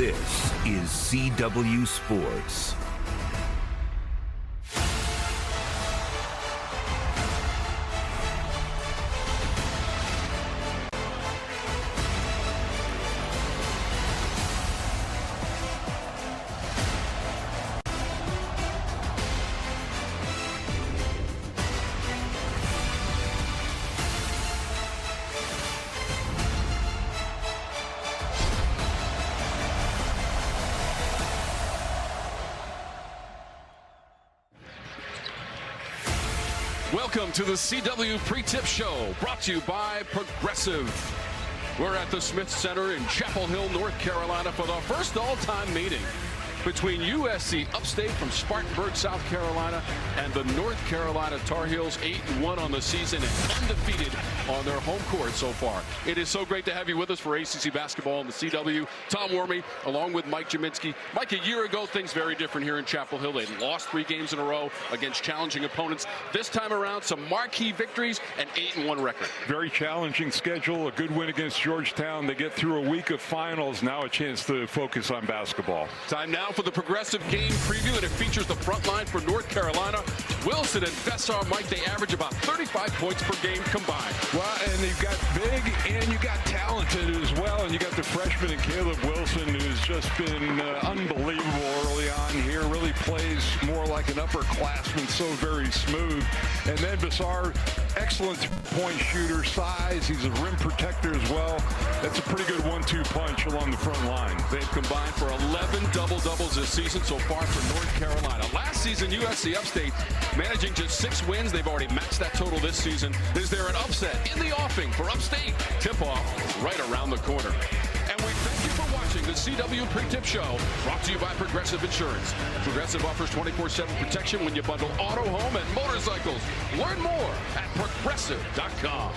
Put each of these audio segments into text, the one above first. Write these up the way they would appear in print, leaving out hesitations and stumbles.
This is CW Sports. Welcome to the CW Pre-Tip Show, brought to you by Progressive. We're at the Smith Center in Chapel Hill, North Carolina for the first all-time meeting between USC Upstate from Spartanburg, South Carolina, and the North Carolina Tar Heels, 8-1 on the season and undefeated on their home court so far. It is so great to have you with us for ACC basketball in the CW. Tom Wormy, along with Mike Jaminski. Mike, a year ago, things very different here in Chapel Hill. They lost 3 games in a row against challenging opponents. This time around, some marquee victories and 8-1 record. Very challenging schedule, a good win against Georgetown. They get through a week of finals, now a chance to focus on basketball. Time now for the Progressive game preview, and it features the front line for North Carolina. Wilson and Vessar, Mike, they average about 35 points per game combined. Well, and you've got big and you got talented as well, and you got the freshman and Caleb Wilson, who's just been unbelievable early on here. Really plays more like an upperclassman, so very smooth. And then Vessar, excellent three-point shooter, size. He's a rim protector as well. That's a pretty good 1-2 punch along the front line. They've combined for 11 double-doubles this season so far for North Carolina. Last season, USC Upstate managing just 6 wins. They've already matched that total this season. Is there an upset in the offing for Upstate? Tip-off right around the corner. And we thank you for watching the CW Pre-Tip Show, brought to you by Progressive Insurance. Progressive offers 24/7 protection when you bundle auto, home, and motorcycles. Learn more at Progressive.com.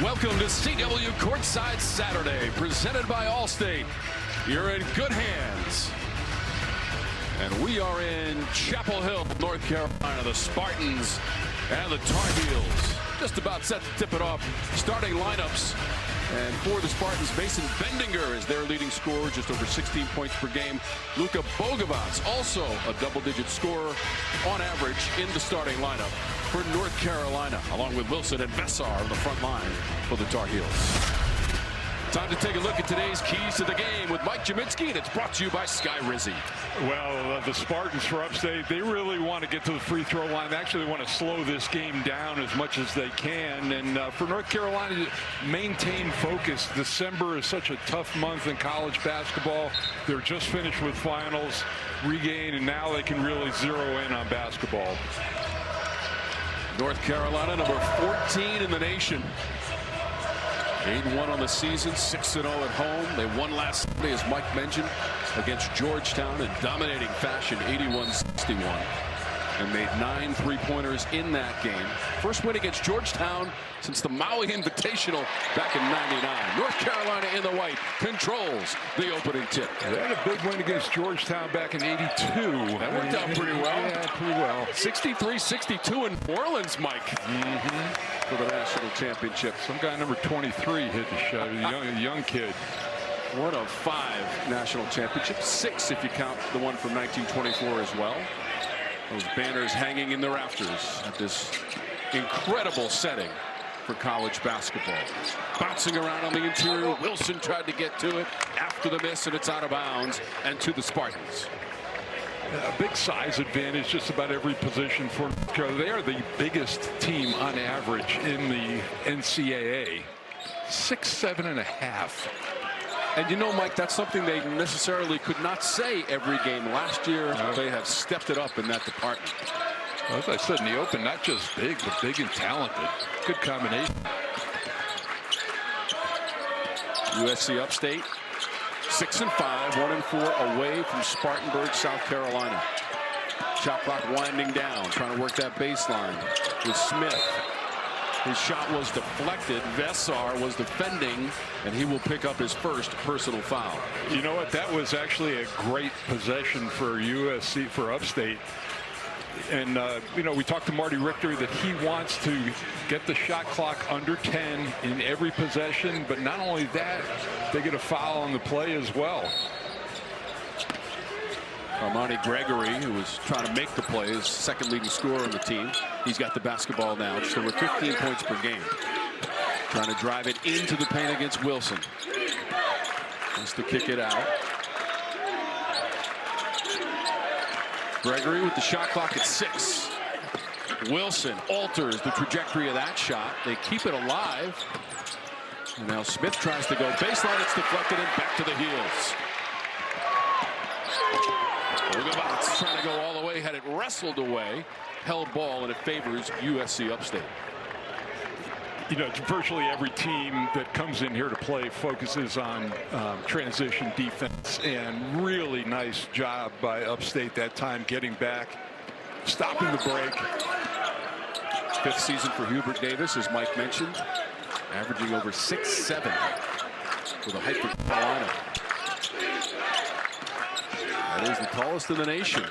Welcome to CW Courtside Saturday, presented by Allstate. You're in good hands. And we are in Chapel Hill, North Carolina. The Spartans and the Tar Heels just about set to tip it off. Starting lineups. And for the Spartans, Mason Bendinger is their leading scorer, just over 16 points per game. Luka Bogovac, also a double-digit scorer on average in the starting lineup for North Carolina, along with Wilson and Vessar on the front line for the Tar Heels. Time to take a look at today's keys to the game with Mike Jaminski, and it's brought to you by Sky Rizzi. Well, the Spartans for Upstate, they really want to get to the free throw line. They actually want to slow this game down as much as they can. And for North Carolina to maintain focus, December is such a tough month in college basketball. They're just finished with finals, regain, and now they can really zero in on basketball. North Carolina, number 14 in the nation. 8-1 on the season, 6-0 at home. They won last Sunday, as Mike mentioned, against Georgetown in dominating fashion, 81-61. And made 9 three-pointers in that game. First win against Georgetown since the Maui Invitational back in '99. North Carolina in the white controls the opening tip. They had a big win against Georgetown back in '82. That worked out pretty well. Yeah, pretty well. 63-62 in New Orleans, Mike. For the national championship. Some guy number 23 hit the shot. A young kid. 1 of 5 national championships. 6 if you count the one from 1924 as well. Those banners hanging in the rafters at this incredible setting for college basketball. Bouncing around on the interior. Wilson tried to get to it after the miss, and it's out of bounds and to the Spartans. A big size advantage just about every position for North Carolina. They are the biggest team on average in the NCAA. 6'7½". And you know, Mike, that's something they necessarily could not say every game last year. They have stepped it up in that department. Well, as I said in the open, not just big, but big and talented. Good combination. USC Upstate, 6-5, 1-4 away from Spartanburg, South Carolina. Shot clock winding down, trying to work that baseline with Smith. His shot was deflected. Vessar was defending, and he will pick up his first personal foul. You know what? That was actually a great possession for USC, for Upstate. And, you know, we talked to Marty Richter that he wants to get the shot clock under 10 in every possession. But not only that, they get a foul on the play as well. Armani Gregory, who was trying to make the play, is second leading scorer on the team. He's got the basketball now, just over 15 points per game. Trying to drive it into the paint against Wilson. Wants to kick it out. Gregory with the shot clock at 6. Wilson alters the trajectory of that shot. They keep it alive. And now Smith tries to go baseline. It's deflected and back to the heels. Ogabats trying to go all the way, had it wrestled away. Held ball, and it favors USC Upstate. You know, virtually every team that comes in here to play focuses on transition defense, and really nice job by Upstate that time getting back, stopping the break. 5th season for Hubert Davis, as Mike mentioned, averaging over 6'7" for the height of Carolina. That is the tallest in the nation.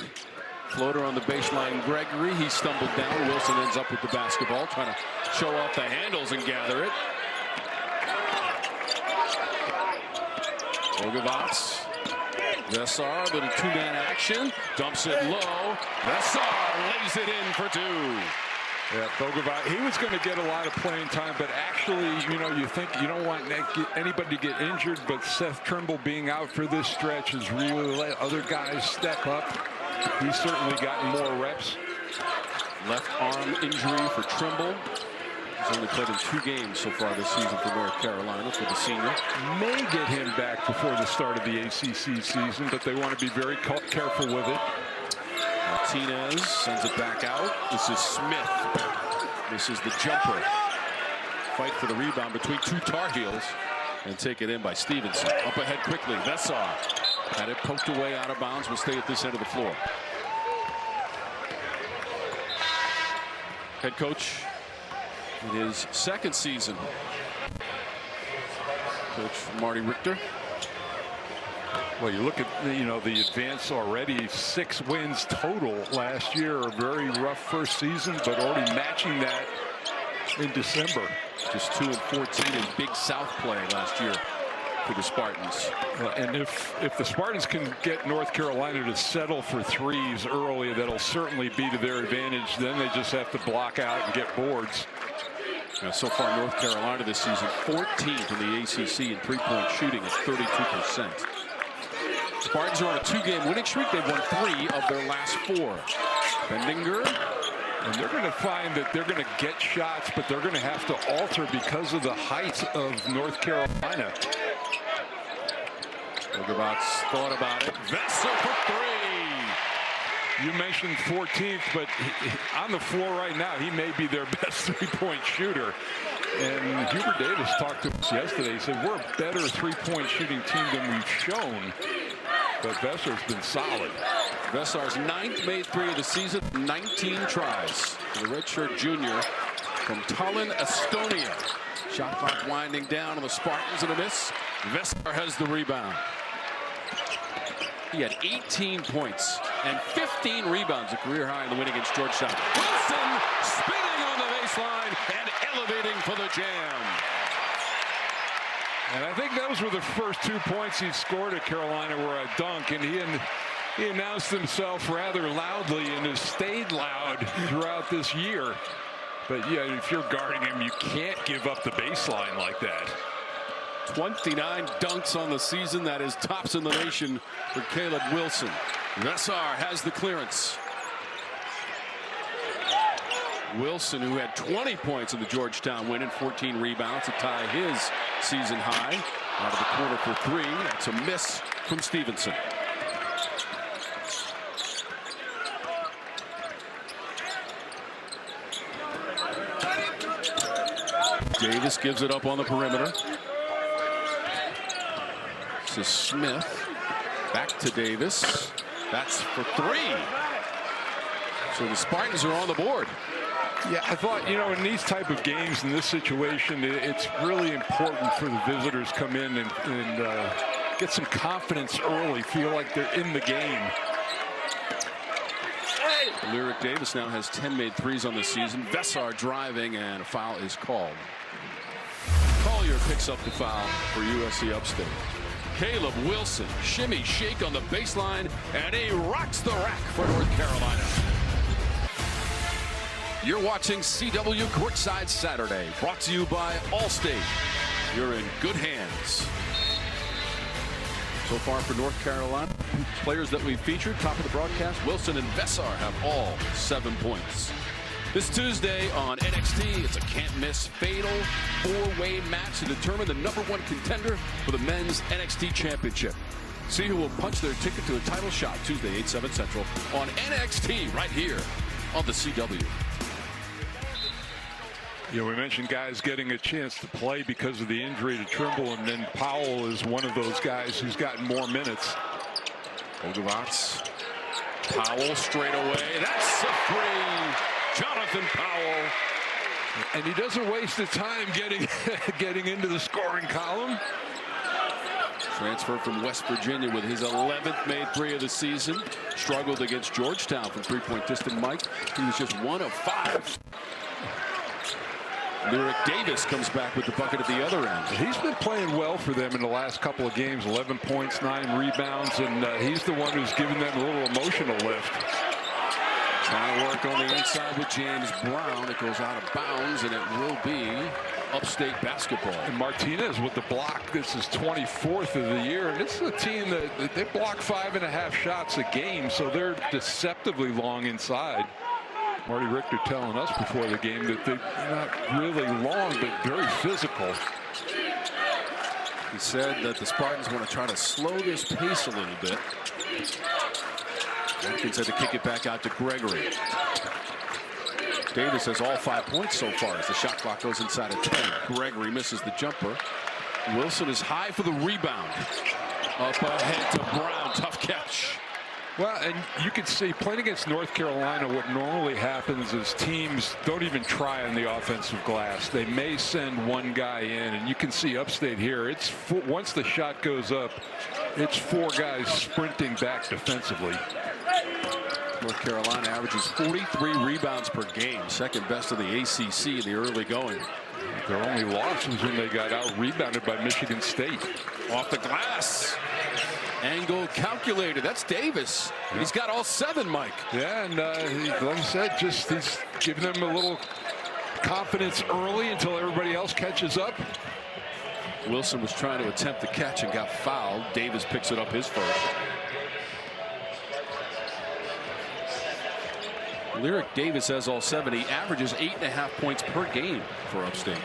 Floater on the baseline, Gregory. He stumbled down. Wilson ends up with the basketball, trying to show off the handles and gather it. Ogavats. Vessar, little two-man action. Dumps it low. Vessar lays it in for 2. Yeah, Bogovac, he was going to get a lot of playing time, but actually, you know, you think you don't want anybody to get injured, but Seth Trimble being out for this stretch has really let other guys step up. He's certainly gotten more reps. Left arm injury for Trimble. He's only played in 2 games so far this season for North Carolina for the senior. May get him back before the start of the ACC season, but they want to be very careful with it. Martinez sends it back out. This is Smith. This is the jumper. Fight for the rebound between 2 Tar Heels and take it in by Stevenson. Up ahead quickly. Vessar had it poked away out of bounds. Will stay at this end of the floor. Head coach in his 2nd season. Coach Marty Richter. Well, you look at the advance already. 6 wins total last year. A very rough first season, but already matching that in December. Just 2-14 in Big South play last year for the Spartans. And if the Spartans can get North Carolina to settle for 3s early, that'll certainly be to their advantage. Then they just have to block out and get boards. Now, so far, North Carolina this season 14th in the ACC in 3-point shooting at 32%. Spartans are on a 2-game winning streak. They've won 3 of their last 4. Bendinger. And they're going to find that they're going to get shots, but they're going to have to alter because of the height of North Carolina. Ogavats thought about it. Vessar for 3. You mentioned 14th, but on the floor right now, he may be their best 3-point shooter. And Hubert Davis talked to us yesterday. He said, we're a better 3-point shooting team than we've shown. But Vessar's been solid. Vessar's 9th, made 3 of the season, 19 tries. The redshirt junior from Tallinn, Estonia. Shot clock winding down on the Spartans, and a miss. Vessar has the rebound. He had 18 points and 15 rebounds, a career high in the win against Georgetown. Wilson spinning on the baseline and elevating for the jam. And I think those were the first 2 points he scored at Carolina were a dunk, and he announced himself rather loudly and has stayed loud throughout this year. But yeah, if you're guarding him, you can't give up the baseline like that. 29 dunks on the season. That is tops in the nation for Caleb Wilson. Vessar has the clearance. Wilson, who had 20 points in the Georgetown win and 14 rebounds to tie his season high. Out of the corner for 3. That's a miss from Stevenson. Davis gives it up on the perimeter. This is Smith. Back to Davis. That's for 3. So the Spartans are on the board. Yeah, I thought, in these type of games, in this situation, it's really important for the visitors to come in and get some confidence early, feel like they're in the game. Lyric Davis now has 10 made threes on the season. Vessar driving, and a foul is called. Collier picks up the foul for USC Upstate. Caleb Wilson, shimmy shake on the baseline, and he rocks the rack for North Carolina. You're watching CW Courtside Saturday, brought to you by Allstate. You're in good hands. So far for North Carolina, players that we've featured, top of the broadcast, Wilson and Vessar have all 7 points. This Tuesday on NXT, it's a can't-miss fatal four-way match to determine the #1 contender for the men's NXT championship. See who will punch their ticket to a title shot Tuesday, 8/7 Central on NXT right here on the CW. Yeah, we mentioned guys getting a chance to play because of the injury to Trimble, and then Powell is one of those guys who's gotten more minutes. Ogavats, Powell straight away. That's a three. Jonathan Powell. And he doesn't waste the time getting into the scoring column. Transfer from West Virginia with his 11th made three of the season. Struggled against Georgetown from three-point distant Mike. He was just 1 of 5. Lyric Davis comes back with the bucket at the other end. He's been playing well for them in the last couple of games. 11 points, 9 rebounds, and he's the one who's given them a little emotional lift. Trying to work on the inside with James Brown. It goes out of bounds, and it will be Upstate basketball. And Martinez with the block. This is 24th of the year, and this is a team that they block 5.5 shots a game, so they're deceptively long inside. Marty Richter telling us before the game that they're not really long, but very physical. He said that the Spartans want to try to slow this pace a little bit. Atkins had to kick it back out to Gregory. Davis has all 5 points so far as the shot clock goes inside of 10. Gregory misses the jumper. Wilson is high for the rebound. Up ahead to Brown. Tough catch. Well, and you can see playing against North Carolina, what normally happens is teams don't even try on the offensive glass. They may send one guy in, and you can see Upstate here. It's once the shot goes up, it's 4 guys sprinting back defensively. North Carolina averages 43 rebounds per game, second best of the ACC in the early going. Their only loss was when they got out-rebounded by Michigan State. Off the glass. Angle calculated. That's Davis. Yeah. He's got all 7, Mike. Yeah, and like I said, he's giving them a little confidence early until everybody else catches up. Wilson was trying to attempt the catch and got fouled. Davis picks it up his first. Lyric Davis has all 7. He averages 8.5 points per game for Upstate.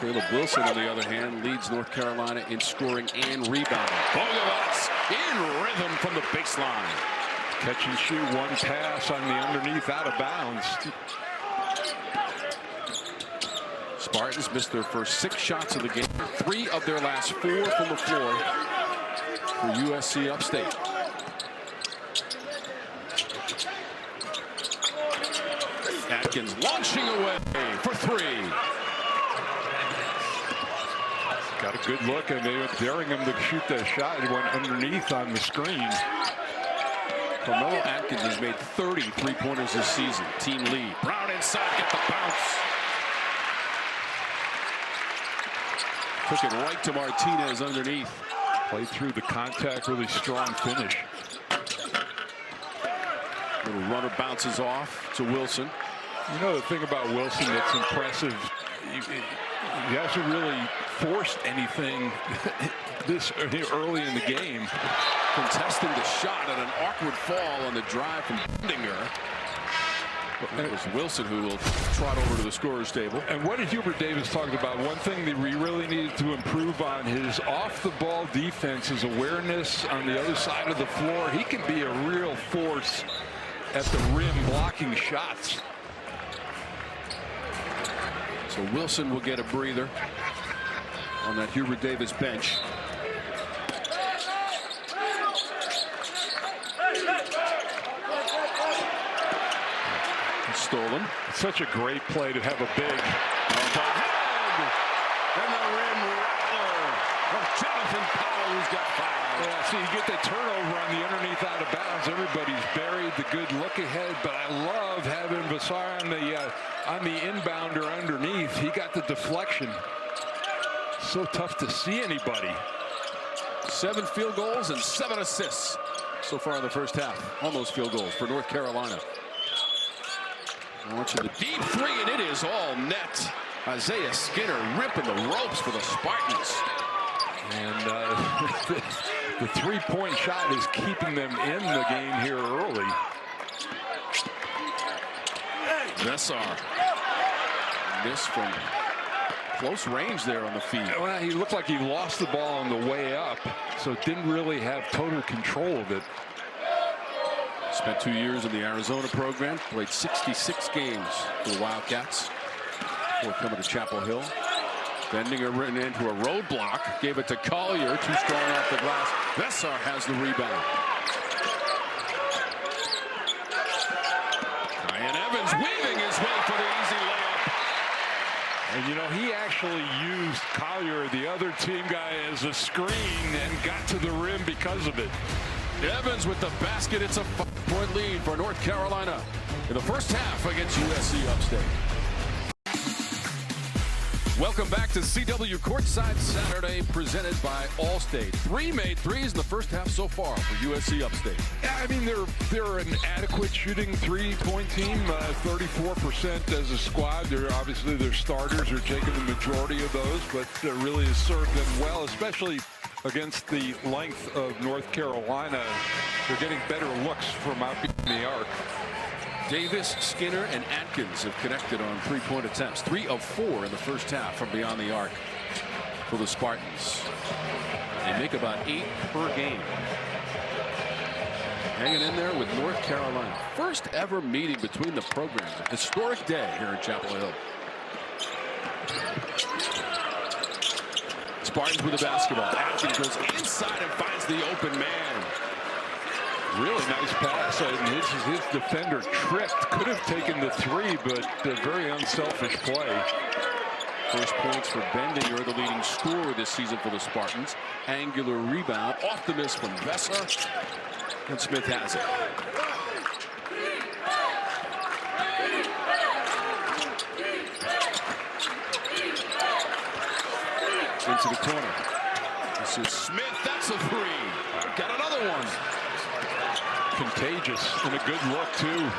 Caleb Wilson, on the other hand, leads North Carolina in scoring and rebounding. Ogavats in rhythm from the baseline. Catch and shoot, 1 pass on the underneath, out of bounds. Spartans missed their first 6 shots of the game. 3 of their last 4 from the floor for USC Upstate. Atkins launching away for 3. Got a good look, and they were daring him to shoot that shot. It went underneath on the screen. Carmelo Atkins has made 30 three-pointers this season. Team lead. Brown inside, get the bounce. Took it right to Martinez underneath. Played through the contact, really strong finish. Little runner bounces off to Wilson. You know the thing about Wilson that's impressive, he hasn't really forced anything this early in the game. Contesting the shot at an awkward fall on the drive from Bendinger. And it was Wilson who will trot over to the scorer's table. And what did Hubert Davis talk about? One thing that we really needed to improve on his off-the-ball defense, his awareness on the other side of the floor. He can be a real force at the rim blocking shots. So Wilson will get a breather on that Hubert Davis bench. Stolen. Such a great play to have a big up ahead. And the rim rattler from Stephen Powell, who's got 5. Yeah, so you get the turnover on the underneath out of bounds. Everybody's buried the good look ahead, but I love having Vassar on the inbounder underneath. He got the deflection. So tough to see anybody. 7 field goals and 7 assists so far in the first half. Almost field goals for North Carolina. Launching the deep 3, and it is all net. Isaiah Skinner ripping the ropes for the Spartans. And the 3-point shot is keeping them in the game here early. Vassar missed from close range there on the feed. Well, he looked like he lost the ball on the way up, so didn't really have total control of it. Spent 2 years in the Arizona program, played 66 games for the Wildcats before coming to Chapel Hill. Bending her into a roadblock, gave it to Collier, too strong off the glass. Vassar has the rebound. Ryan Evans weaving his way for the easy layup. And you know, he actually used Collier, the other team guy, as a screen and got to the rim because of it. Evans with the basket. It's a 5-point lead for North Carolina in the first half against USC Upstate. Welcome back to CW Courtside Saturday, presented by Allstate. 3 made threes in the first half so far for USC Upstate. Yeah, I mean, they're an adequate shooting 3-point team, 34% as a squad. They're obviously their starters are taking the majority of those, but it really has served them well, especially against the length of North Carolina. They're getting better looks from out behind the arc. Davis, Skinner, and Atkins have connected on 3-point attempts. 3 of 4 in the first half from beyond the arc for the Spartans. They make about 8 per game. Hanging in there with North Carolina. First ever meeting between the programs. A historic day here in Chapel Hill. Spartans with the basketball. Atkins goes inside and finds the open man. Really nice pass, and his defender tripped. Could have taken the 3, but a very unselfish play. First points for Bendinger, the leading scorer this season for the Spartans. Angular rebound off the miss from Vassar, and Smith has it. Into the corner. This is Smith. That's a 3. Got another one. Contagious and a good look too.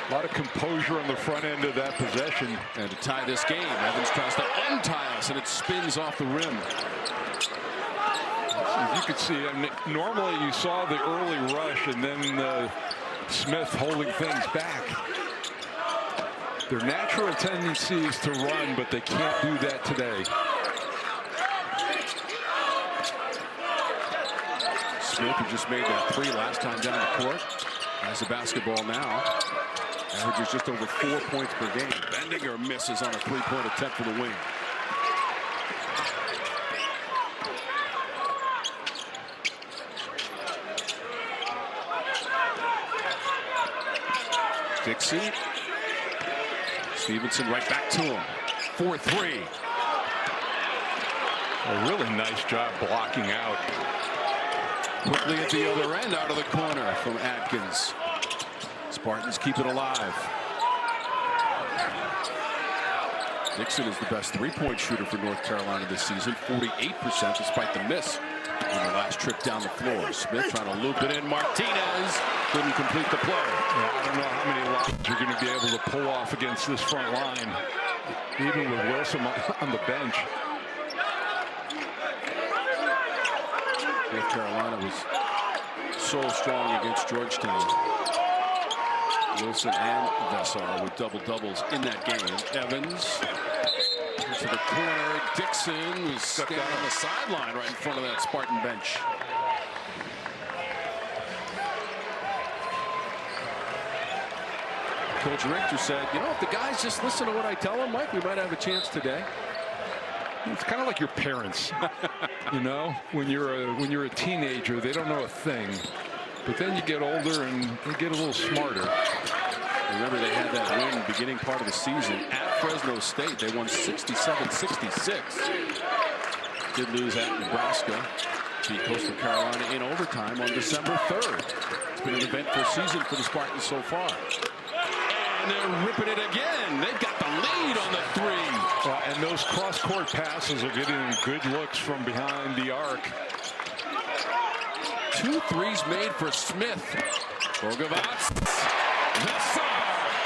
A lot of composure on the front end of that possession. And to tie this game, Evans tries to untie us, and it spins off the rim. As you could see, I mean, normally you saw the early rush and then Smith holding things back. Their natural tendency is to run, but they can't do that today. Smith, who just made that 3 last time down the court, has the basketball now. Averages just over 4 points per game. Bendinger misses on a 3-point attempt for the wing. Dixie. Stevenson right back to him. 4-3. A really nice job blocking out. Quickly at the other end, out of the corner from Atkins. Spartans keep it alive. Dixon is the best 3-point shooter for North Carolina this season, 48% despite the miss on the last trip down the floor. Smith trying to loop it in. Martinez couldn't complete the play. Yeah, I don't know how many lobs you're going to be able to pull off against this front line, even with Wilson on the bench. North Carolina was so strong against Georgetown. Wilson and Vassar with double-doubles in that game. Evans into the corner. Dixon was standing on the sideline right in front of that Spartan bench. Coach Richter said, you know, if the guys just listen to what I tell them, Mike, we might have a chance today. It's kind of like your parents, you know, when you're a teenager, they don't know a thing, but then you get older and they get a little smarter. Remember, they had that win beginning part of the season at Fresno State. They won 67-66. did lose at Nebraska. Beat Coastal Carolina in overtime on December 3rd. It's been an eventful season for the Spartans so far. And they're ripping it again. They've got the lead on the three. And those cross-court passes are getting good looks from behind the arc. 2 threes made for Smith. Bogavats.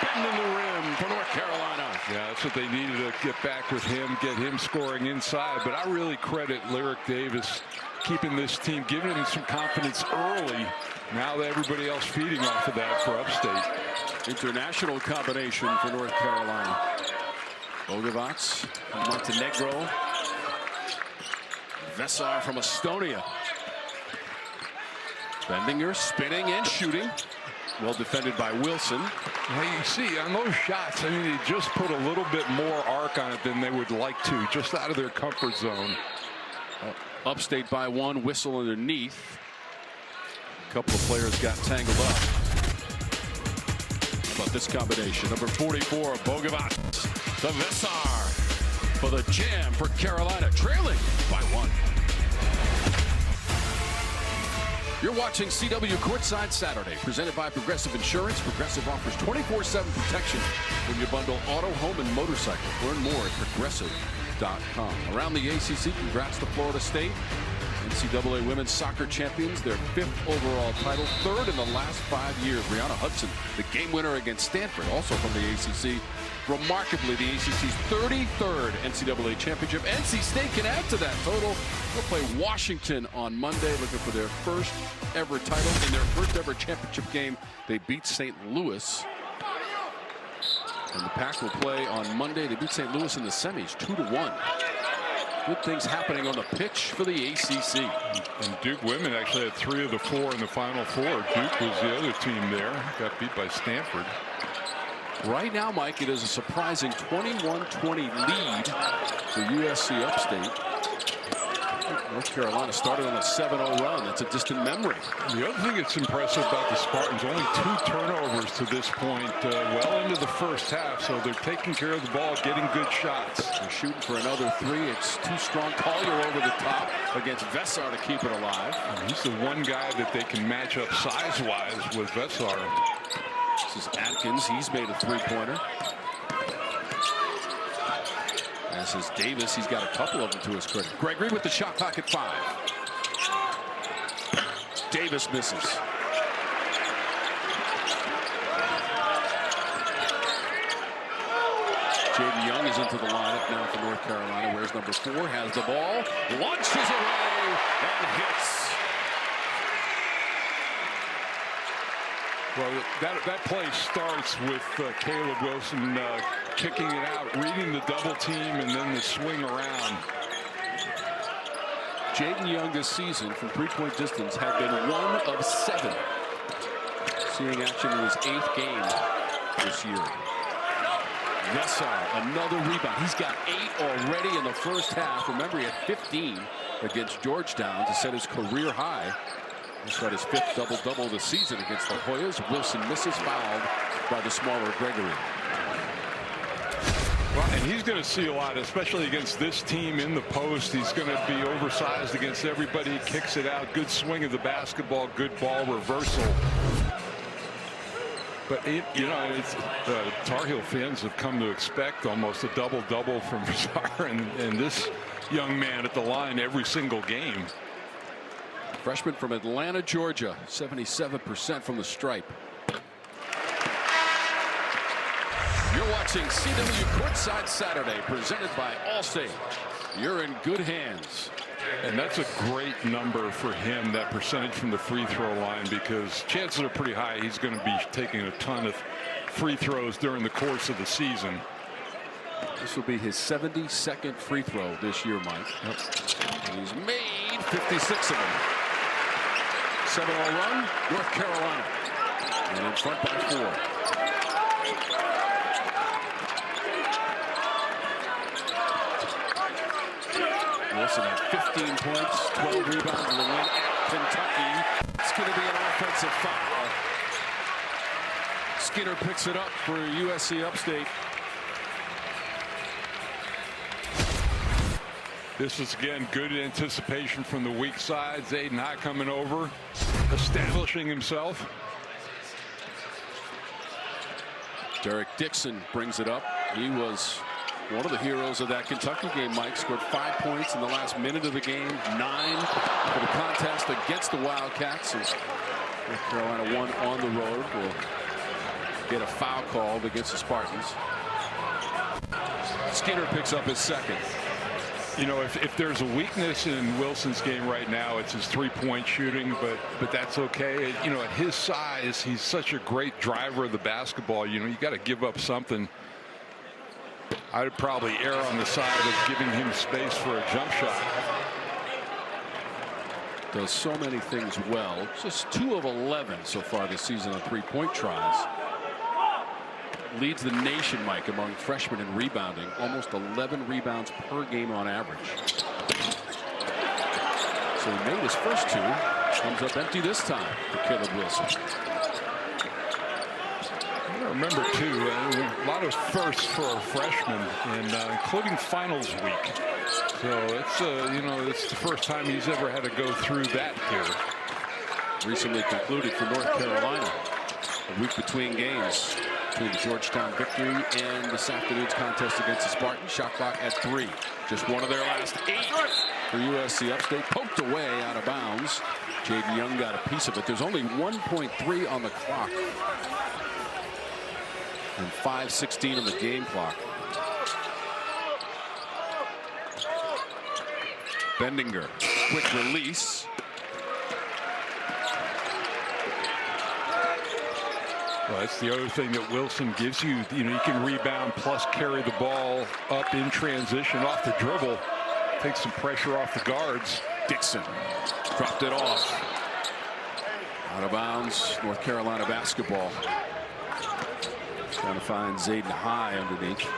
Bending the rim for North Carolina. Yeah, that's what they needed to get back with him, get him scoring inside. But I really credit Lyric Davis keeping this team, giving him some confidence early. Now that everybody else feeding off of that for Upstate. International combination for North Carolina. Bogavats from Montenegro. Vesar from Estonia. Bendinger spinning and shooting. Well defended by Wilson. Well, you see on those shots, I mean, they just put a little bit more arc on it than they would like to, just out of their comfort zone. Upstate by 1, whistle underneath. A couple of players got tangled up. How about this combination? Number 44, Bogavats to Vesar for the jam for Carolina, trailing by 1. You're watching CW Courtside Saturday, presented by Progressive Insurance. Progressive offers 24/7 protection when you bundle auto, home, and motorcycle. Learn more at progressive.com. Around the ACC, congrats to Florida State. NCAA women's soccer champions, their 5th overall title, 3rd in the last 5 years. Brianna Hudson, the game winner against Stanford, also from the ACC. Remarkably, the ACC's 33rd NCAA championship. NC State can add to that total. They'll play Washington on Monday, looking for their first ever title. In their first ever championship game, they beat St. Louis. And the Pack will play on Monday. They beat St. Louis in the semis, 2-1. Good things happening on the pitch for the ACC. And Duke women actually had 3 of the 4 in the Final Four. Duke was the other team there. Got beat by Stanford. Right now, Mike, it is a surprising 21-20 lead for USC Upstate. North Carolina started on a 7-0 run. That's a distant memory. The other thing that's impressive about the Spartans, only 2 turnovers to this point, well into the first half, so they're taking care of the ball, getting good shots. They're shooting for another 3. It's too strong. Collier over the top against Vesar to keep it alive. And he's the one guy that they can match up size-wise with Vesar. This is Atkins. He's made a 3-pointer. As is Davis. He's got a couple of them to his credit. Gregory with the shot clock at 5. Davis misses. Jaden Young is into the lineup now for North Carolina. Where's number 4? Has the ball. Launches away and hits. Well, that play starts with Caleb Wilson kicking it out, reading the double team, and then the swing around. Jaden Young this season from 3-point distance had been 1 of 7. Seeing action in his 8th game this year. Vesar, another rebound. He's got 8 already in the first half. Remember, he had 15 against Georgetown to set his career high. He's got his 5th double-double of the season against the Hoyas. Wilson misses, fouled by the smaller Gregory. Well, and he's going to see a lot, especially against this team in the post. He's going to be oversized against everybody. He kicks it out. Good swing of the basketball. Good ball reversal. But, it's Tar Heel fans have come to expect almost a double-double from Vesar and this young man at the line every single game. Freshman from Atlanta, Georgia, 77% from the stripe. You're watching CW Courtside Saturday, presented by Allstate. You're in good hands. And that's a great number for him, that percentage from the free throw line, because chances are pretty high he's going to be taking a ton of free throws during the course of the season. This will be his 72nd free throw this year, Mike. Yep. And he's made 56 of them. 7-0 run, North Carolina. And in front by 4. Wilson had 15 points, 12 rebounds in the win at Kentucky. It's going to be an offensive foul. Skinner picks it up for USC Upstate. This is, again, good anticipation from the weak side. Zayden High coming over, establishing himself. Derek Dixon brings it up. He was one of the heroes of that Kentucky game, Mike. Scored 5 points in the last minute of the game, 9 for the contest against the Wildcats. And North Carolina won on the road. Will get a foul called against the Spartans. Skinner picks up his second. You know, if there's a weakness in Wilson's game right now, it's his three-point shooting, but that's okay. You know, at his size, he's such a great driver of the basketball. You know, you got to give up something. I'd probably err on the side of giving him space for a jump shot. Does so many things well. Just 2 of 11 so far this season on three-point tries. Leads the nation, Mike, among freshmen in rebounding. Almost 11 rebounds per game on average. So he made his first 2. Comes up empty this time for Caleb Wilson. I remember, too, a lot of firsts for a freshman, and including finals week. So it's, you know, it's the first time he's ever had to go through that here. Recently concluded for North Carolina. A week between games. Between the Georgetown victory and this afternoon's contest against the Spartans. Shot clock at 3. Just one of their last 8 for USC. Upstate poked away out of bounds. Jaden Young got a piece of it. There's only 1.3 on the clock. And 5:16 on the game clock. Bendinger, quick release. Well, that's the other thing that Wilson gives you. You know, you can rebound plus carry the ball up in transition off the dribble. Take some pressure off the guards. Dixon dropped it off. Out of bounds, North Carolina basketball. Trying to find Zayden High underneath.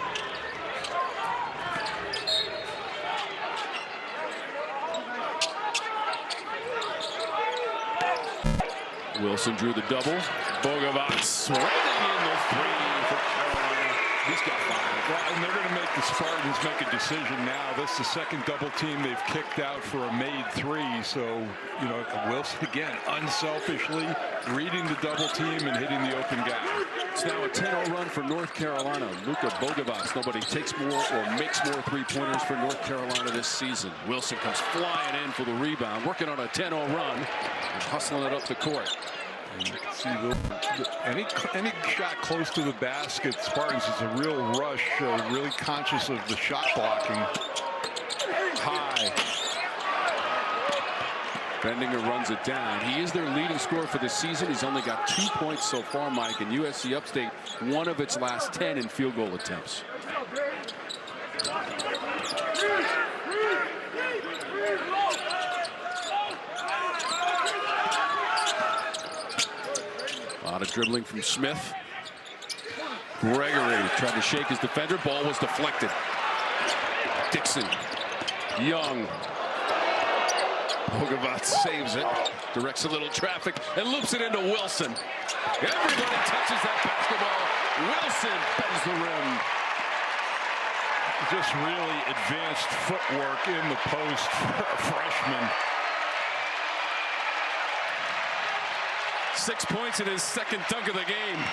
Wilson drew the double. Bogavats running in the 3 for Carolina. He's got 5. Well, and they're going to make the Spartans make a decision now. This is the second double team they've kicked out for a made 3. So, you know, Wilson again unselfishly reading the double team and hitting the open guy. It's now a 10-0 run for North Carolina. Luka Bogavats. Nobody takes more or makes more three-pointers for North Carolina this season. Wilson comes flying in for the rebound, working on a 10-0 run and hustling it up the court. And you can see any shot close to the basket, Spartans is a real rush, really conscious of the shot blocking. High. Bendinger runs it down. He is their leading scorer for the season. He's only got 2 points so far, Mike, and USC Upstate 1 of its last 10 in field goal attempts. A lot of dribbling from Smith. Gregory tried to shake his defender. Ball was deflected. Dixon. Young. Bogavats saves it. Directs a little traffic and loops it into Wilson. Everybody touches that basketball. Wilson bends the rim. Just really advanced footwork in the post for a freshman. 6 points in his second dunk of the game.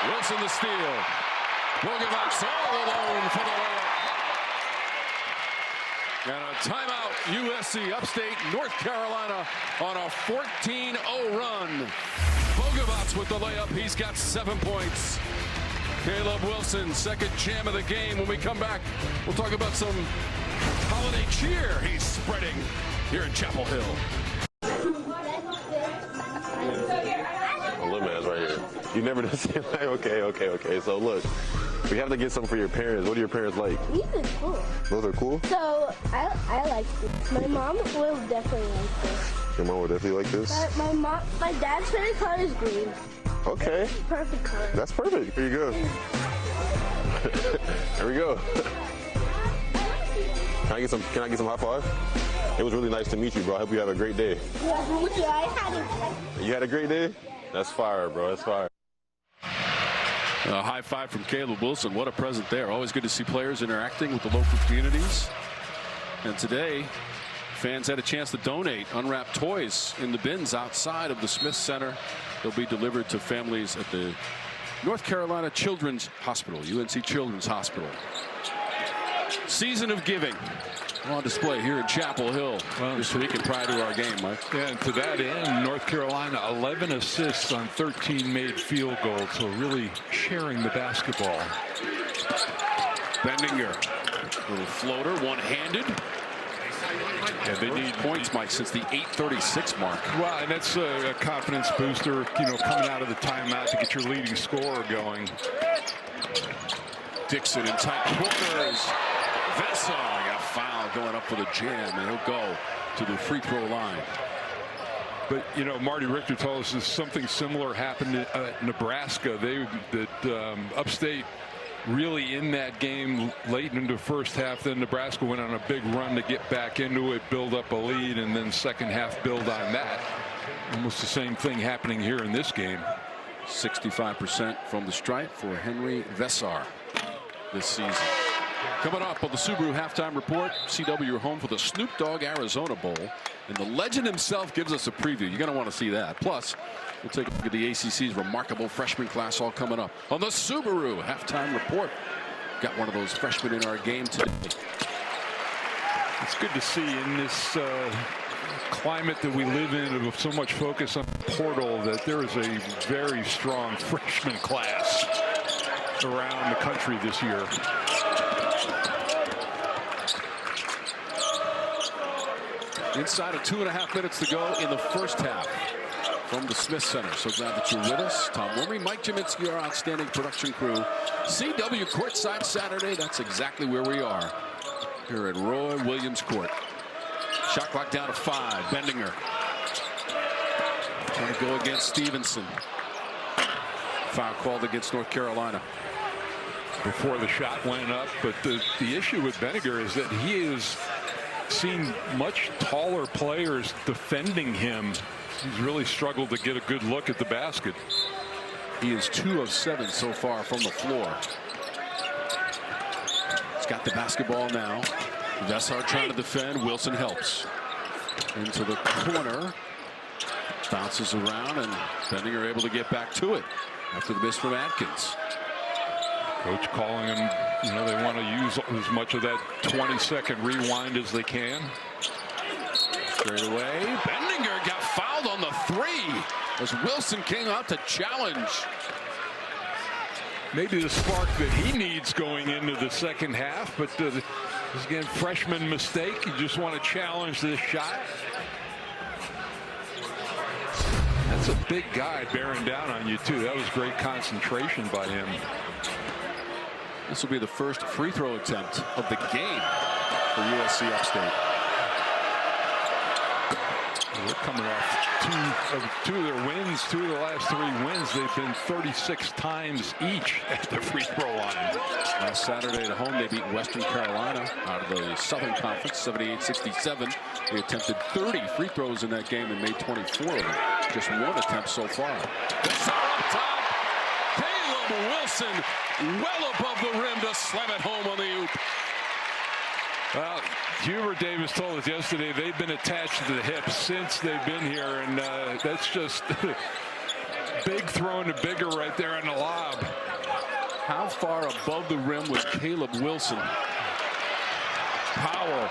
Wilson the steal. Bogavats all alone for the layup. And a timeout, USC Upstate, North Carolina on a 14-0 run. Bogavats with the layup. He's got 7 points. Caleb Wilson, second jam of the game. When we come back, we'll talk about some holiday cheer he's spreading here in Chapel Hill. Limaz right here. You never just say like, okay. So look, we have to get something for your parents. What are your parents like? These are cool. Those are cool? So I like this. My mom will definitely like this. Your mom will definitely like this? My dad's favorite color is green. Okay. Perfect color. That's perfect. Here you go. There we go. Can I get some high five? It was really nice to meet you, bro. I hope you have a great day. Yeah, I had it. You had a great day? That's fire, bro. That's fire. A high five from Caleb Wilson. What a present there. Always good to see players interacting with the local communities. And today, fans had a chance to donate unwrapped toys in the bins outside of the Smith Center. They'll be delivered to families at the North Carolina Children's Hospital, UNC Children's Hospital. Season of giving on display here in Chapel Hill this week and prior to our game, Mike. Yeah, and to that end, North Carolina 11 assists on 13 made field goals, so really sharing the basketball. Bendinger, little floater, one-handed. Yeah, they need points, Mike, since the 8:36 mark. Well, and that's a confidence booster, you know, coming out of the timeout to get your leading scorer going. Dixon in tight corners. Vessar got a foul going up for the jam, and he'll go to the free throw line. But, you know, Marty Richter told us something similar happened at Nebraska. Upstate really in that game late into the first half. Then Nebraska went on a big run to get back into it, build up a lead, and then second half build on that. Almost the same thing happening here in this game. 65% from the stripe for Henry Vessar this season. Coming up on the Subaru Halftime Report, CW are home for the Snoop Dogg Arizona Bowl, and the legend himself gives us a preview. You're going to want to see that. Plus, we'll take a look at the ACC's remarkable freshman class all coming up on the Subaru Halftime Report. Got one of those freshmen in our game today. It's good to see in this climate that we live in with so much focus on the portal that there is a very strong freshman class around the country this year. Inside of 2.5 minutes to go in the first half from the Smith Center. So glad that you're with us. Tom Wormy, Mike Jaminski, our outstanding production crew. CW Courtside Saturday. That's exactly where we are here at Roy Williams Court. Shot clock down to 5. Bendinger trying to go against Stevenson. Foul called against North Carolina before the shot went up. But the issue with Bendinger is that he is seen much taller players defending him. He's really struggled to get a good look at the basket. He is 2 of 7 so far from the floor. He's got the basketball now. Vessar trying to defend. Wilson helps. Into the corner. Bounces around, and Bendinger able to get back to it after the miss from Atkins. Coach calling him, you know, they want to use as much of that 20-second rewind as they can. Straight away. Bendinger got fouled on the 3 as Wilson came out to challenge. Maybe the spark that he needs going into the second half, but again, freshman mistake. You just want to challenge this shot. That's a big guy bearing down on you, too. That was great concentration by him. This will be the first free throw attempt of the game for USC Upstate. They're coming off two of their wins, 2 of the last 3 wins. They've been 36 times each at the free throw line. Last Saturday at home, they beat Western Carolina out of the Southern Conference, 78-67. They attempted 30 free throws in that game and made 24 of them. Just 1 attempt so far. Caleb Wilson well above the rim to slam it home on the oop. Well, Hubert Davis told us yesterday they've been attached to the hip since they've been here, and that's just big throwing to bigger right there on the lob. How far above the rim was Caleb Wilson? Powell.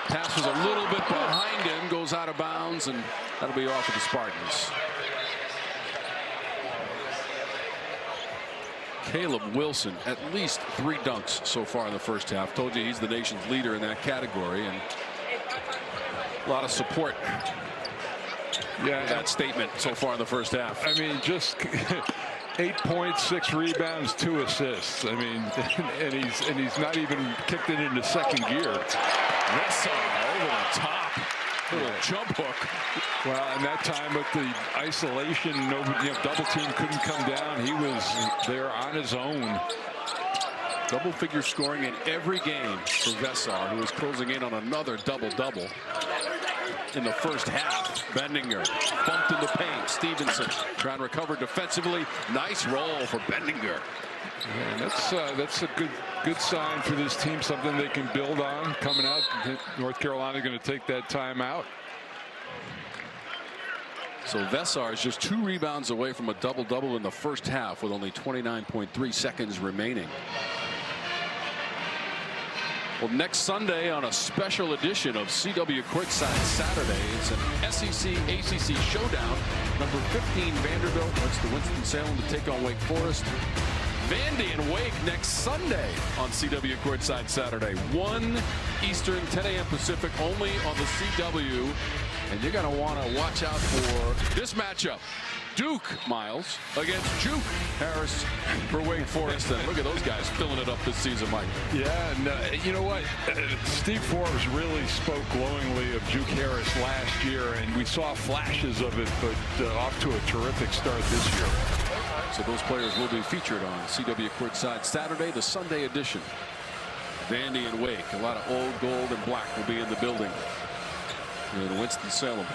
Pass was a little bit behind him, goes out of bounds, and that'll be off of the Spartans. Caleb Wilson, at least 3 dunks so far in the first half. Told you he's the nation's leader in that category, and a lot of support. Yeah, that statement so far in the first half. I mean, just 8 points, 6 rebounds, 2 assists. I mean, and he's not even kicked it into second gear. Vessar over the top. Little jump hook. Well, and that time with the isolation, double team couldn't come down. He was there on his own. Double-figure scoring in every game for Vessar, who is closing in on another double-double. in the first half. Bendinger bumped in the paint. Stevenson trying to recover defensively. Nice roll for Bendinger. And that's a good sign for this team, something they can build on coming out. North Carolina going to take that time out. So Vesar is just 2 rebounds away from a double-double in the first half with only 29.3 seconds remaining. Well, next Sunday on a special edition of CW Courtside Saturday, it's an SEC-ACC showdown. Number 15 Vanderbilt wants to Winston-Salem to take on Wake Forest. Vandy and Wake next Sunday on CW Courtside Saturday. 1 Eastern, 10 a.m. Pacific, only on the CW. And you're going to want to watch out for this matchup. Duke, Miles, against Juke Harris for Wake Forest. And look at those guys filling it up this season, Mike. Yeah, and you know what? Steve Forbes really spoke glowingly of Juke Harris last year, and we saw flashes of it, but off to a terrific start this year. So those players will be featured on CW Courtside Saturday, the Sunday edition. Vandy and Wake, a lot of old gold and black will be in the building in Winston-Salem.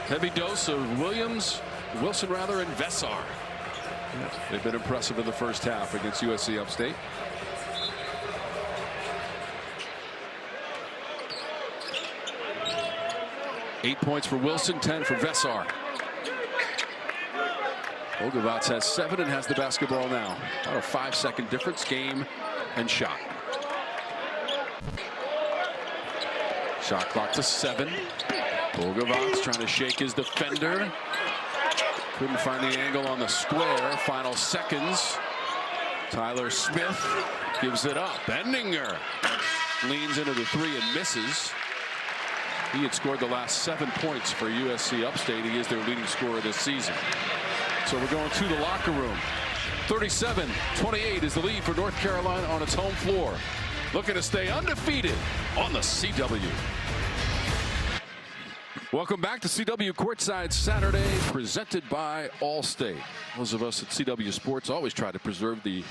Heavy dose of Wilson and Vesar. They've been impressive in the first half against USC Upstate. Eight points for Wilson, 10 for Vesar. Ogavats has 7 and has the basketball now. About a 5-second difference, game and shot. Shot clock to 7. Ogavats trying to shake his defender. Couldn't find the angle on the square. Final seconds. Tyler Smith gives it up. Bendinger leans into the 3 and misses. He had scored the last 7 points for USC Upstate. He is their leading scorer this season. So we're going to the locker room. 37-28 is the lead for North Carolina on its home floor. Looking to stay undefeated on the CW. Welcome back to CW Courtside Saturday, presented by Allstate. Those of us at CW Sports always try to preserve the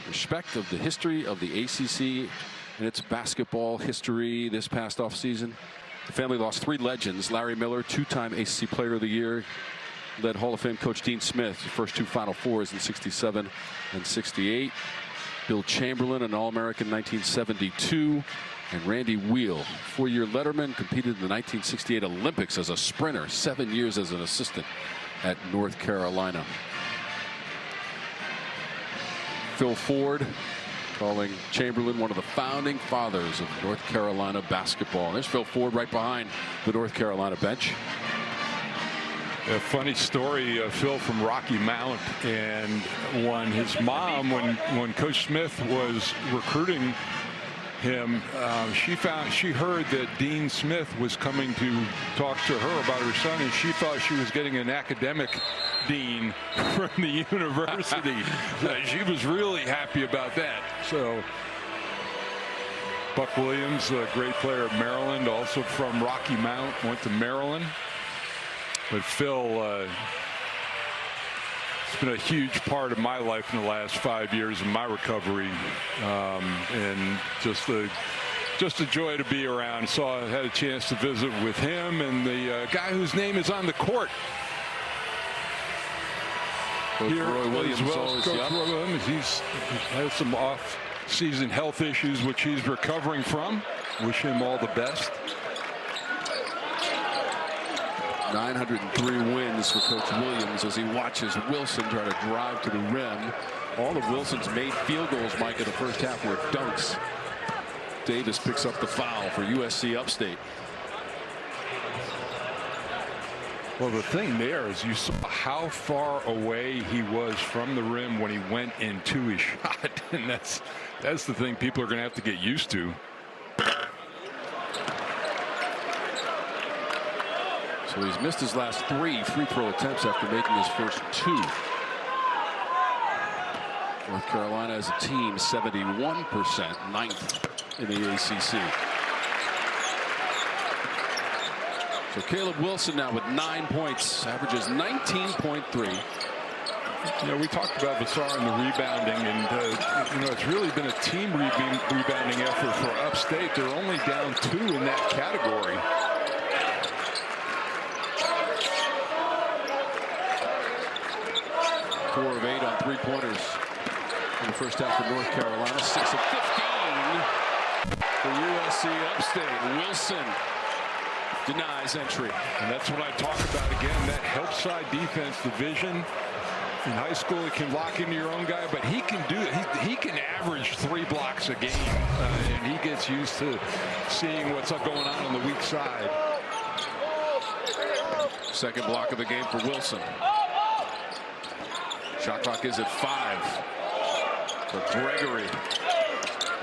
respect of the history of the ACC and its basketball history this past offseason. The family lost 3 legends. Larry Miller, 2-time ACC Player of the Year, led Hall of Fame coach Dean Smith, the first 2 Final Fours in '67 and '68. Bill Chamberlain, an All-American 1972. And Randy Wheel, 4-year letterman, competed in the 1968 Olympics as a sprinter, 7 years as an assistant at North Carolina. Phil Ford calling Chamberlain one of the founding fathers of North Carolina basketball. And there's Phil Ford right behind the North Carolina bench. A funny story, Phil, from Rocky Mount, and when his mom, when Coach Smith was recruiting him, she heard that Dean Smith was coming to talk to her about her son, and she thought she was getting an academic dean from the university. She was really happy about that. So Buck Williams, a great player at Maryland, also from Rocky Mount, went to Maryland. But Phil, it's been a huge part of my life in the last 5 years of my recovery, and just a joy to be around. I had a chance to visit with him and the guy whose name is on the court. Coach Roy Williams. Coach Roy Williams. He's had some off-season health issues, which he's recovering from. Wish him all the best. 903 wins for Coach Williams as he watches Wilson try to drive to the rim. All of Wilson's made field goals, Mike, in the first half were dunks. Davis picks up the foul for USC Upstate. Well, the thing there is you saw how far away he was from the rim when he went into his shot, and that's the thing people are going to have to get used to. So he's missed his last 3 free throw attempts after making his first 2. North Carolina as a team 71%, 9th in the ACC. So Caleb Wilson now with 9 points, averages 19.3, You know, we talked about Vassar and the rebounding, and you know, it's really been a team rebounding effort for Upstate. They're only down 2 in that category. Four of 8 on three-pointers in the first half for North Carolina. 6 of 15 for USC Upstate. Wilson denies entry. And that's what I talk about again, that help side defense, the vision. In high school, it can lock into your own guy, but he can do it. He can average 3 blocks a game, and he gets used to seeing what's going on the weak side. Second block of the game for Wilson. Shot clock is at 5 for Gregory.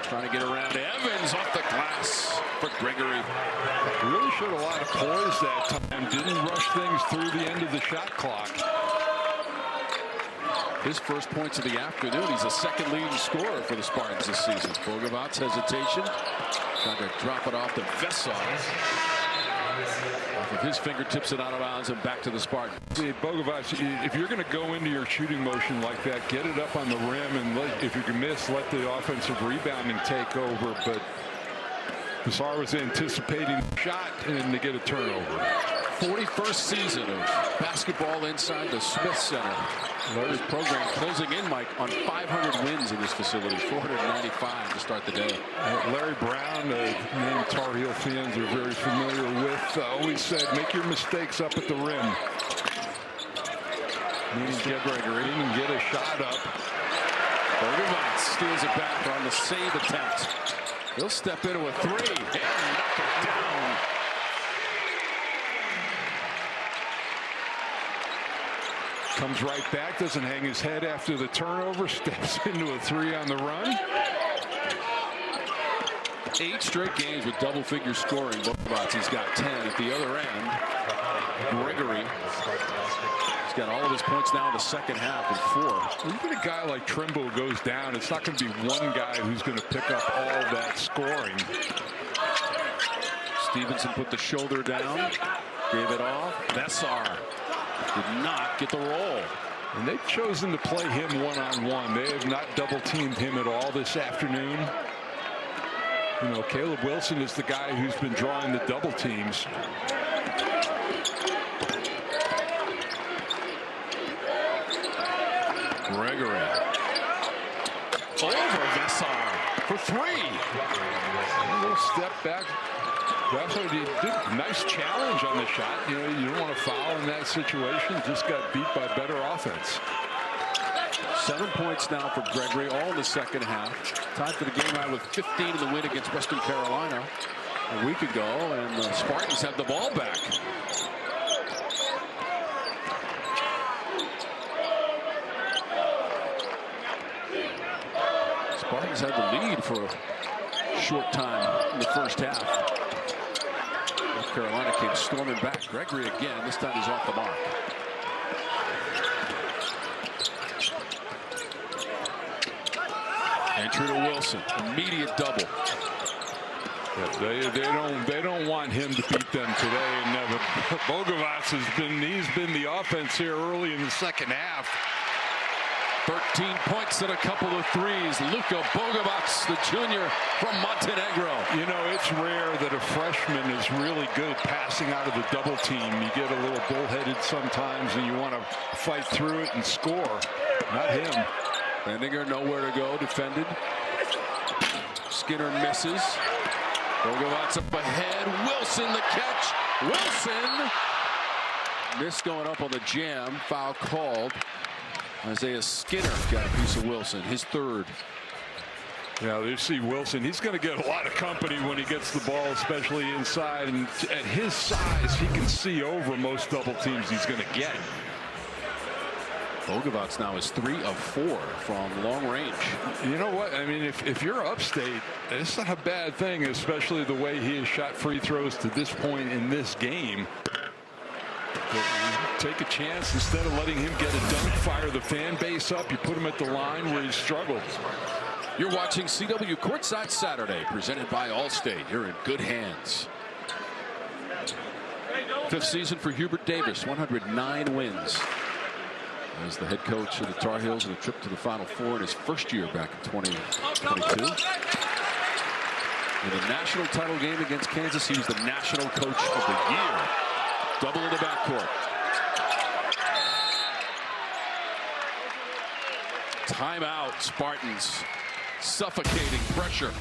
Trying to get around Evans off the glass for Gregory. Really showed a lot of poise that time. Didn't rush things through the end of the shot clock. His first points of the afternoon. He's a second leading scorer for the Spartans this season. Bogovac's hesitation. Trying to drop it off to Vassar. Off of his fingertips and out of bounds and back to the Spartans. Bogovac, if you're going to go into your shooting motion like that, get it up on the rim, and if you can miss, let the offensive rebounding take over. But Vassar was anticipating the shot and to get a turnover. 41st season of basketball inside the Smith Center. Larry's program closing in, Mike, on 500 wins in this facility, 495 to start the day. Larry Brown, a name Tar Heel fans are very familiar with, always said, make your mistakes up at the rim. Gregory didn't get a shot up. Bogovac steals it back on the save attempt. He'll step into a 3 and knock it down. Comes right back, doesn't hang his head after the turnover, steps into a 3 on the run. 8 straight games with double-figure scoring. Bogovac, he's got 10 at the other end. Gregory, he's got all of his points now in the second half with 4. When you get a guy like Trimble goes down, it's not going to be one guy who's going to pick up all that scoring. Stevenson put the shoulder down, gave it off. Vassar did not get the roll. And they've chosen to play him one-on-one. They have not double-teamed him at all this afternoon. You know, Caleb Wilson is the guy who's been drawing the double teams. Gregory over Vassar for 3. A little step back. Vassar did a nice challenge on the shot. You know, you don't want to foul in that situation. Just got beat by better offense. 7 points now for Gregory, all in the second half. Tied for the game high with 15 in the win against Western Carolina a week ago, and the Spartans have the ball back. Spartans had the lead for a short time in the first half. North Carolina came storming back. Gregory again, this time he's off the mark. Entry to Wilson, immediate double. Yeah, they don't want him to beat them today. And Bogovac he's been the offense here early in the second half. 13 points and a couple of threes. Luka Bogovac, the junior from Montenegro. You know, it's rare that a freshman is really good at passing out of the double team. You get a little bullheaded sometimes and you want to fight through it and score. Not him. Bendinger nowhere to go, defended. Skinner misses. Bogovac up ahead. Wilson the catch. Wilson missed going up on the jam. Foul called. Isaiah Skinner got a piece of Wilson, his 3rd. Yeah, you see Wilson. He's going to get a lot of company when he gets the ball, especially inside. And at his size, he can see over most double teams he's going to get. Bogovac now is 3 of 4 from long range. You know what? I mean, if you're Upstate, it's not a bad thing, especially the way he has shot free throws to this point in this game. But take a chance instead of letting him get a dunk, fire the fan base up. You put him at the line where he struggled. You're watching CW Courtside Saturday, presented by Allstate. You're in good hands. 5th season for Hubert Davis, 109 wins. as the head coach of the Tar Heels in a trip to the Final Four in his first year back in 2022. In the national title game against Kansas, he was the national coach of the year. Double in the backcourt. Timeout, Spartans. Suffocating pressure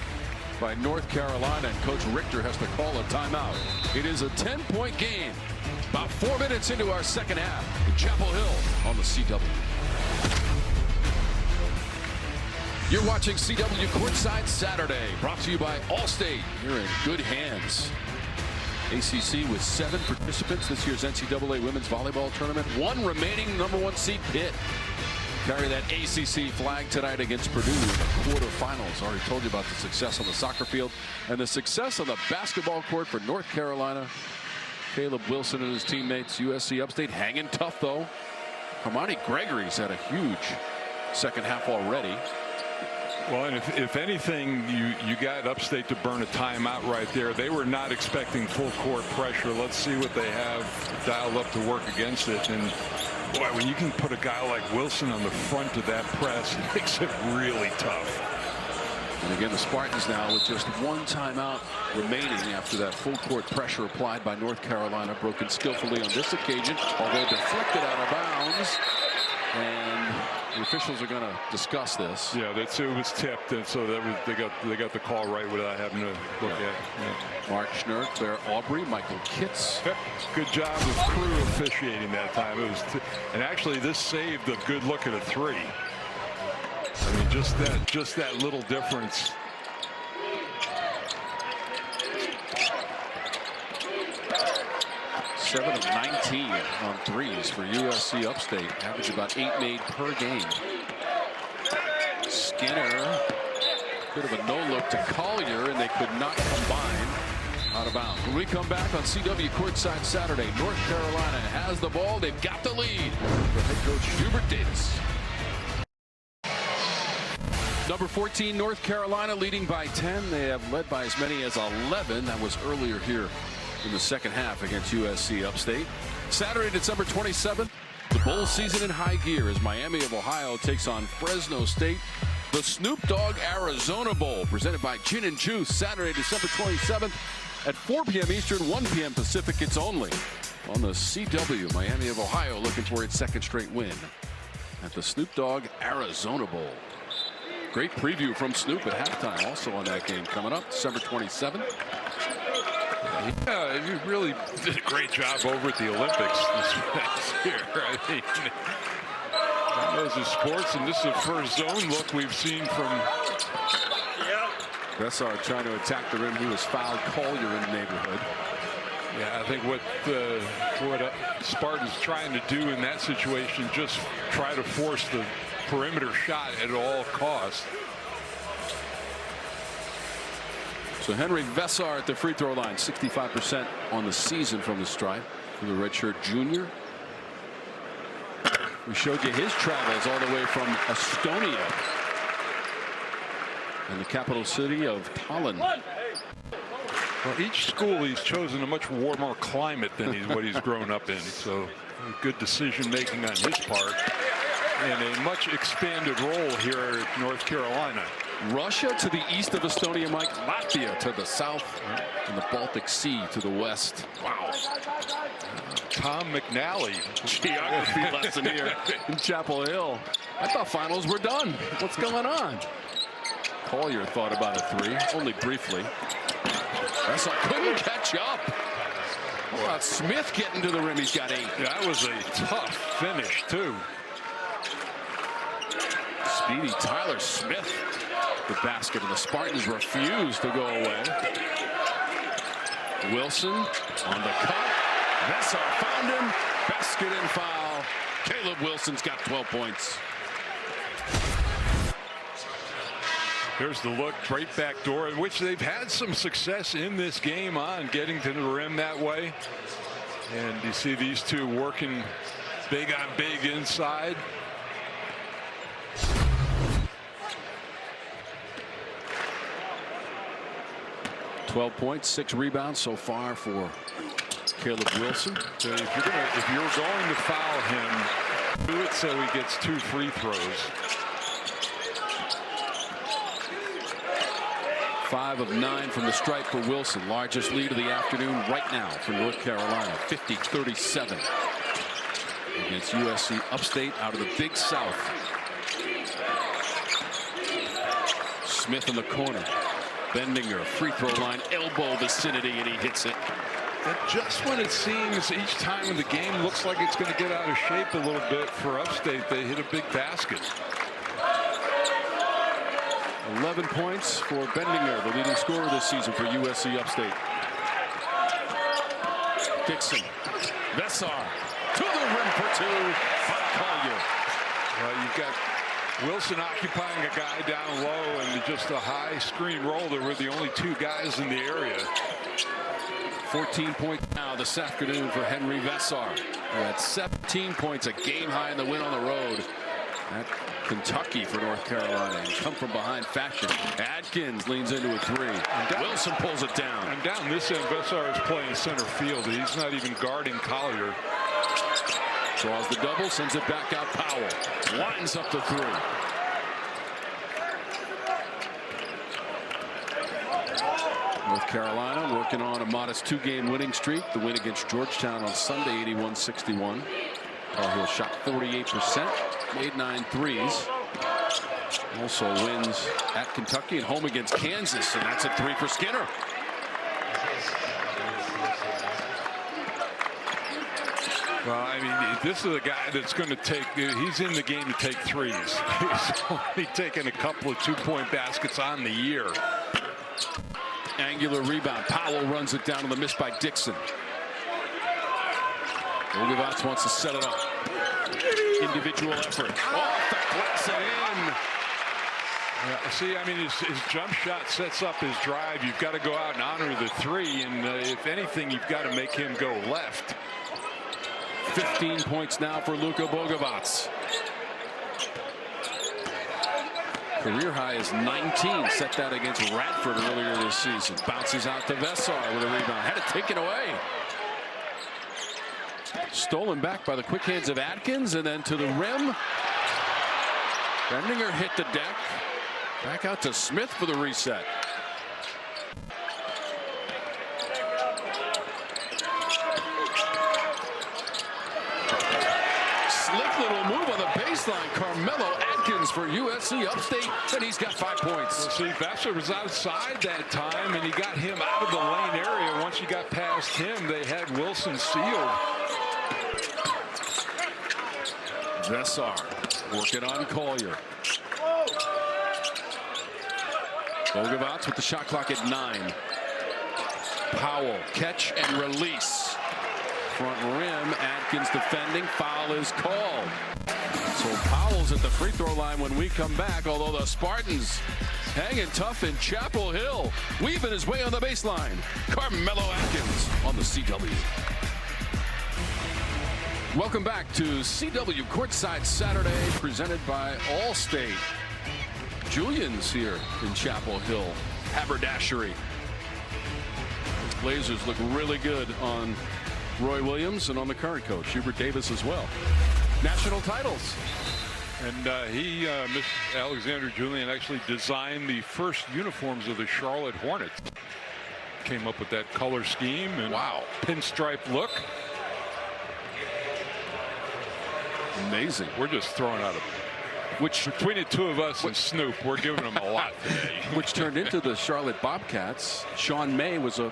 by North Carolina, and Coach Richter has to call a timeout. It is a 10-point game. About 4 minutes into our second half in Chapel Hill on the CW. You're watching CW Courtside Saturday, brought to you by Allstate. You're in good hands. ACC with 7 participants this year's NCAA Women's Volleyball Tournament. 1 remaining #1 seed Pitt. Carry that ACC flag tonight against Purdue in the quarterfinals. Already told you about the success on the soccer field and the success on the basketball court for North Carolina. Caleb Wilson and his teammates, USC Upstate, hanging tough though. Hermione Gregory's had a huge second half already. Well, and if anything, you got Upstate to burn a timeout right there. They were not expecting full court pressure. Let's see what they have dialed up to work against it. And boy, when you can put a guy like Wilson on the front of that press, it makes it really tough. And again, the Spartans now with just 1 timeout remaining after that full court pressure applied by North Carolina, broken skillfully on this occasion, although deflected out of bounds. And the officials are going to discuss this. Yeah, it was tipped, and so they got the call right without having to look at. Yeah. Mark Schnurk, Claire Aubrey, Michael Kitts. Yep. Good job of crew officiating that time. It was, and actually this saved a good look at a 3. I mean, just that little difference. Seven of 19 on threes for USC Upstate. Average about 8 made per game. Skinner. Bit of a no-look to Collier, and they could not combine. Out of bounds. When we come back on CW Courtside Saturday, North Carolina has the ball. They've got the lead for head coach Hubert Davis. Number 14, North Carolina leading by 10. They have led by as many as 11. That was earlier here in the second half against USC Upstate. Saturday, December 27th, the bowl season in high gear as Miami of Ohio takes on Fresno State. The Snoop Dogg Arizona Bowl, presented by Gin and Juice, Saturday, December 27th at 4 p.m. Eastern, 1 p.m. Pacific. It's only on the CW. Miami of Ohio looking for its second straight win at the Snoop Dogg Arizona Bowl. Great preview from Snoop at halftime also on that game coming up December 27th. Yeah, you really did a great job over at the Olympics this year. I mean, those are sports, and this is the first zone look we've seen from. Bessar trying to attack the rim. He was fouled. Collier in the neighborhood. Yeah, I think what Spartans trying to do in that situation, just try to force the perimeter shot at all costs. So Henry Vessar at the free throw line, 65% on the season from the stripe for the redshirt junior. We showed you his travels all the way from Estonia and the capital city of Tallinn. Well, each school he's chosen a much warmer climate than what he's grown up in. So good decision making on his part, and a much expanded role here at North Carolina. Russia to the east of Estonia, Mike. Latvia to the south, and the Baltic Sea to the west. Wow. Tom McNally. Geography lesson here in Chapel Hill. I thought finals were done. What's going on? Collier thought about a 3, only briefly. Vessar couldn't catch up. How about Smith getting to the rim? He's got 8. That was a tough finish, too. Speedy Tyler Smith, the basket, and the Spartans refuse to go away. Wilson on the cut. Vessar found him. Basket and foul. Caleb Wilson's got 12 points. Here's the look, right back door, in which they've had some success in this game on getting to the rim that way. And you see these two working big on big inside. .12 points, 6 rebounds so far for Caleb Wilson. So if you're going to foul him, do it, so he gets 2 free throws. 5 of 9 from the stripe for Wilson. Largest lead of the afternoon right now for North Carolina. 50-37 against USC Upstate out of the Big South. Smith in the corner. Bendinger, free throw line, elbow vicinity, and he hits it. And just when it seems each time when the game looks like it's going to get out of shape a little bit for Upstate, they hit a big basket. 11 points for Bendinger, the leading scorer this season for USC Upstate. Dixon, Vessar to the rim for 2 by Collier. Well, you've got Wilson occupying a guy down low and just a high screen roll. There were the only 2 guys in the area. 14 points now this afternoon for Henry Vessar. That's 17 points, a game high in the win on the road at Kentucky for North Carolina. And come from behind fashion. Adkins leans into a 3. Wilson pulls it down. And down this end, Vessar is playing center field. He's not even guarding Collier. Draws the double, sends it back out. Powell winds up the 3. North Carolina working on a modest 2-game winning streak. The win against Georgetown on Sunday, 81-61. Tar Heel shot 48%, made 9 threes. Also wins at Kentucky and home against Kansas, and that's a 3 for Skinner. Well, I mean, this is a guy that's going to take, he's in the game to take threes. He's only taken a couple of 2-point baskets on the year. Angular rebound. Powell runs it down on the miss by Dixon. Ogivats wants to set it up. Individual effort. Off the glass and in. Yeah, see, I mean, his jump shot sets up his drive. You've got to go out and honor the 3, and if anything, you've got to make him go left. 15 points now for Luka Bogavats. Career high is 19. Set that against Radford earlier this season. Bounces out to Vessar with a rebound. Had it taken away. Stolen back by the quick hands of Adkins, and then to the rim. Bendinger hit the deck. Back out to Smith for the reset. Slick little move on the baseline. Carmelo Adkins for USC Upstate, and he's got 5 points. Well, see, Vassar was outside that time, and he got him out of the lane area. Once you got past him, they had Wilson sealed. Vessar working on Collier. Bogavats with the shot clock at 9. Powell, catch and release. Front rim, Adkins defending, foul is called. So Powell's at the free throw line when we come back, although the Spartans hanging tough in Chapel Hill. Weaving his way on the baseline. Carmelo Adkins on the CW. Welcome back to CW Courtside Saturday, presented by Allstate. Julian's here in Chapel Hill. Haberdashery. The Blazers look really good on Roy Williams and on the current coach, Hubert Davis, as well. National titles. And Mr. Alexander Julian actually designed the first uniforms of the Charlotte Hornets. Came up with that color scheme and wow, pinstripe look. Amazing. We're just throwing out between the 2 of us and Snoop, we're giving them a lot today. Which turned into the Charlotte Bobcats. Sean May was a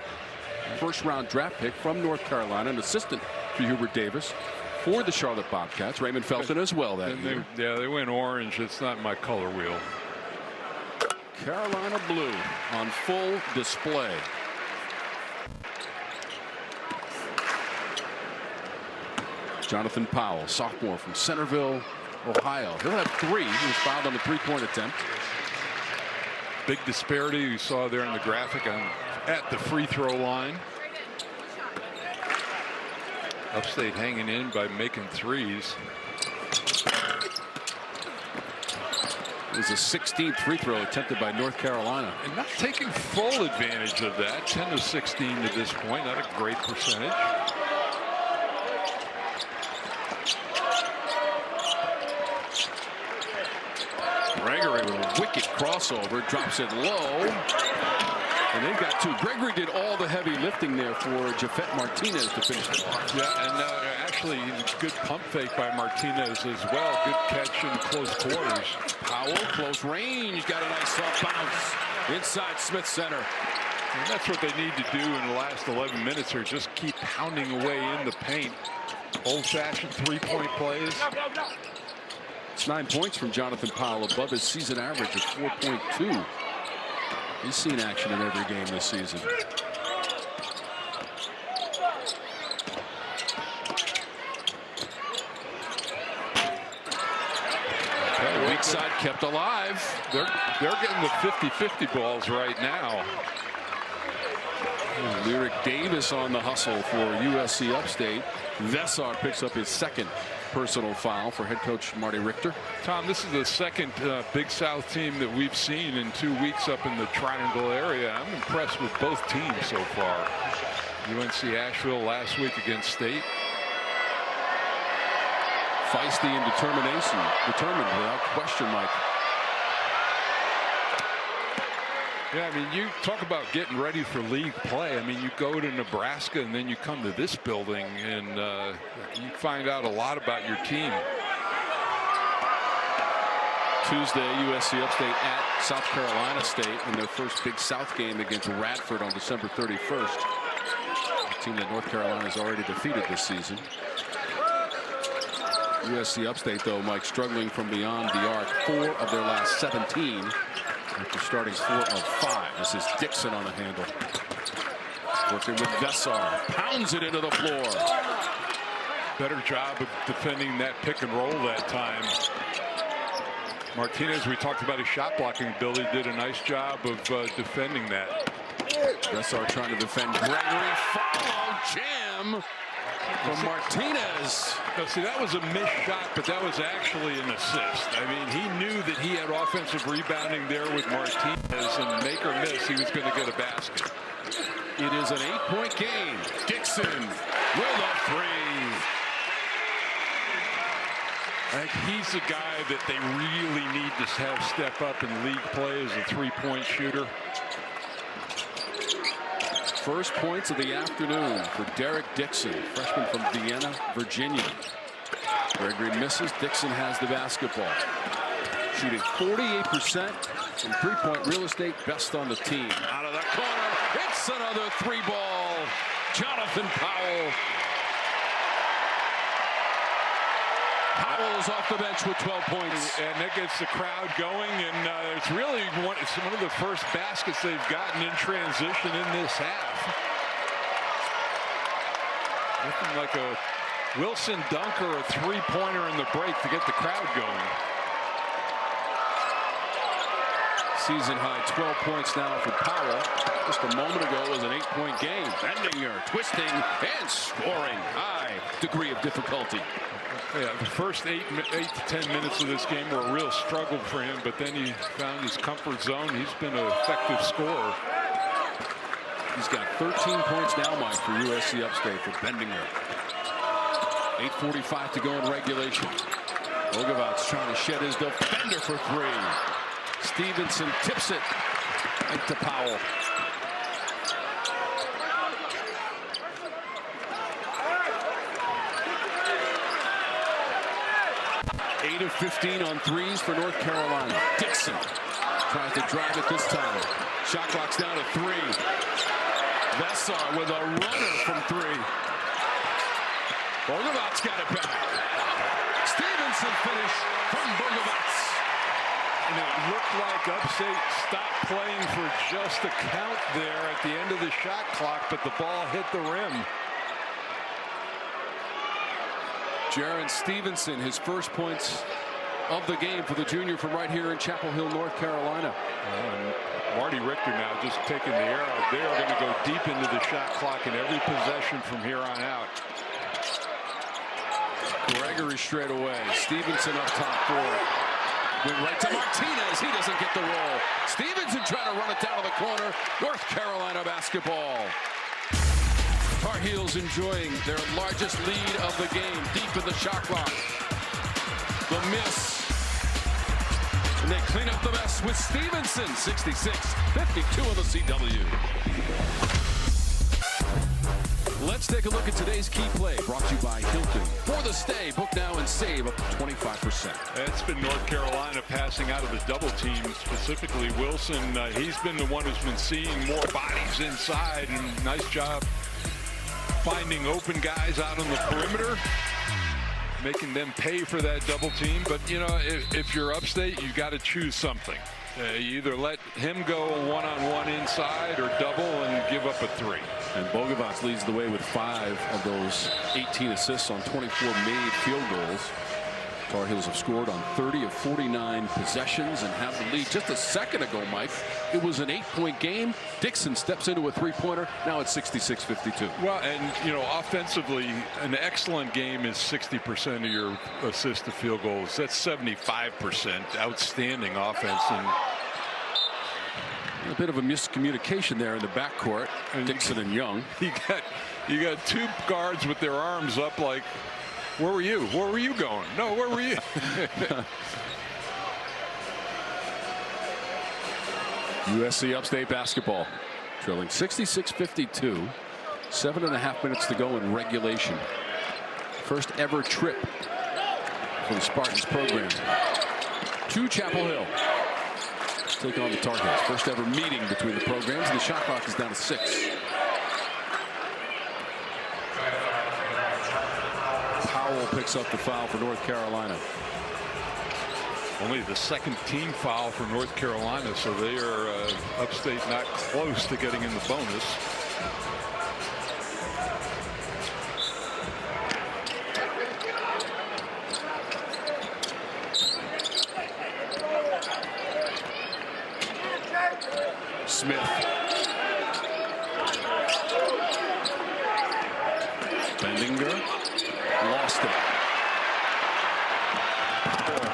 first-round draft pick from North Carolina, an assistant for Hubert Davis for the Charlotte Bobcats. Raymond Felton as well that year. They went orange. It's not my color wheel. Carolina blue on full display. Jonathan Powell, sophomore from Centerville, Ohio. He'll have 3. He was fouled on the 3-point attempt. Big disparity you saw there in the graphic at the free throw line. Upstate hanging in by making threes. It was a 16th free throw attempted by North Carolina. And not taking full advantage of that. 10 to 16 to this point. Not a great percentage. wicked crossover, drops it low. And they've got two. Gregory did all the heavy lifting there for Jafet Martinez to finish it off. Yeah, and actually, good pump fake by Martinez as well. Good catch in close quarters. Powell, close range, got a nice soft bounce inside Smith Center. And that's what they need to do in the last 11 minutes, or just keep pounding away in the paint. Old-fashioned three-point plays. It's 9 points from Jonathan Powell, above his season average of 4.2. He's seen action in every game this season. Weak side kept alive. They're getting the 50-50 balls right now. Lyric Davis on the hustle for USC Upstate. Vessar picks up his second personal foul for head coach Marty Richter. Tom, this is the second Big South team that we've seen in 2 weeks up in the Triangle area. I'm impressed with both teams so far. UNC Asheville last week against State. Feisty and determined without question, Mike. Yeah, I mean, you talk about getting ready for league play. I mean, you go to Nebraska and then you come to this building and you find out a lot about your team. Tuesday, USC Upstate at South Carolina State in their first Big South game against Radford on December 31st. A team that North Carolina has already defeated this season. USC Upstate, though, Mike, struggling from beyond the arc. 4 of their last 17 after starting 4 of 5. This is Dixon on the handle. Working with Vessar. Pounds it into the floor. Better job of defending that pick and roll that time. Martinez, we talked about his shot blocking ability, did a nice job of defending that. Vessar trying to defend Gregory. Follow jam from Martinez. No, see, that was a missed shot, but that was actually an assist. I mean, he knew that he had offensive rebounding there with Martinez, and make or miss, he was going to get a basket. It is an 8-point game. Dixon with a 3. I think he's the guy that they really need to have step up in league play as a three-point shooter. First points of the afternoon for Derek Dixon, freshman from Vienna, Virginia. Gregory misses. Dixon has the basketball. Shooting 48% from three-point real estate, best on the team. Out of the corner, it's another 3-ball. Jonathan Powell. Powell's off the bench with 12 points. And that gets the crowd going, and it's really one of the first baskets they've gotten in transition in this half. Nothing like a Wilson dunk or a three-pointer in the break to get the crowd going. Season high 12 points now for Powell. Just a moment ago was an 8-point game. Bendinger twisting and scoring. High degree of difficulty. Yeah, the first 8 to 10 minutes of this game were a real struggle for him, but then he found his comfort zone. He's been an effective scorer. He's got 13 points now, Mike, for USC Upstate for Bendinger. 8:45 to go in regulation. Ogevats trying to shed his defender for 3. Stevenson tips it right to Powell. 8 of 15 on threes for North Carolina. Dixon tries to drive it this time. Shot clock's down to 3. Vessar with a runner from 3. Ogevats got it back. Stevenson finish from Ogevats. And it looked like Upstate stopped playing for just a count there at the end of the shot clock, but the ball hit the rim. Jaron Stevenson, his first points of the game for the junior from right here in Chapel Hill, North Carolina. Marty Richter now just taking the air out. They are going to go deep into the shot clock in every possession from here on out. Gregory straight away. Stevenson up top for it. Went right to Martinez. He doesn't get the roll. Stevenson trying to run it down to the corner. North Carolina basketball. Tar Heels enjoying their largest lead of the game, deep in the shot clock. The miss. And they clean up the mess with Stevenson. 66-52 of the CW. Let's take a look at today's key play, brought to you by Hilton. For the stay, book now and save up to 25%. It's been North Carolina passing out of the double team, specifically Wilson. He's been the one who's been seeing more bodies inside, and nice job finding open guys out on the perimeter, making them pay for that double team. But, you know, if you're Upstate, you got to choose something. You either let him go one-on-one inside or double and give up a three. And Bogevats leads the way with 5 of those 18 assists on 24 made field goals. Tar Heels have scored on 30 of 49 possessions and have the lead. Just a second ago, Mike, it was an 8-point game. Dixon steps into a 3-pointer. Now it's 66-52. Well, and, you know, offensively, an excellent game is 60% of your assist to field goals. That's 75%. Outstanding offense. And a bit of a miscommunication there in the backcourt. Dixon and Young. You got 2 guards with their arms up like, where were you? Where were you going? No, where were you? USC Upstate basketball trailing 66-52. 7.5 minutes to go in regulation. First ever trip for the Spartans program to Chapel Hill. Take on the Tar Heels. First ever meeting between the programs, and the shot clock is down to 6. Powell picks up the foul for North Carolina. Only the second team foul for North Carolina, so they are Upstate not close to getting in the bonus. Smith. Bendinger lost it.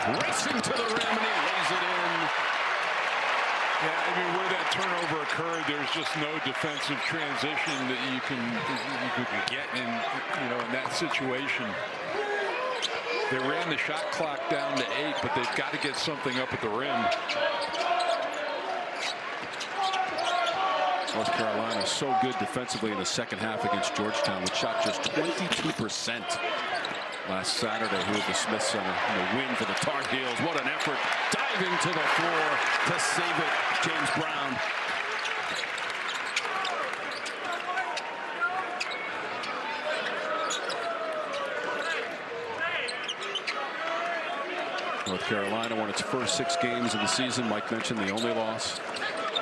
Racing to the rim, and he lays it in. Yeah, I mean, where that turnover occurred, there's just no defensive transition that you can get in, you know, in that situation. They ran the shot clock down to 8, but they've got to get something up at the rim. North Carolina so good defensively in the second half against Georgetown, which shot just 22% last Saturday here at the Smith Center. And a win for the Tar Heels. What an effort. Diving to the floor to save it, James Brown. North Carolina won its first 6 games of the season. Mike mentioned the only loss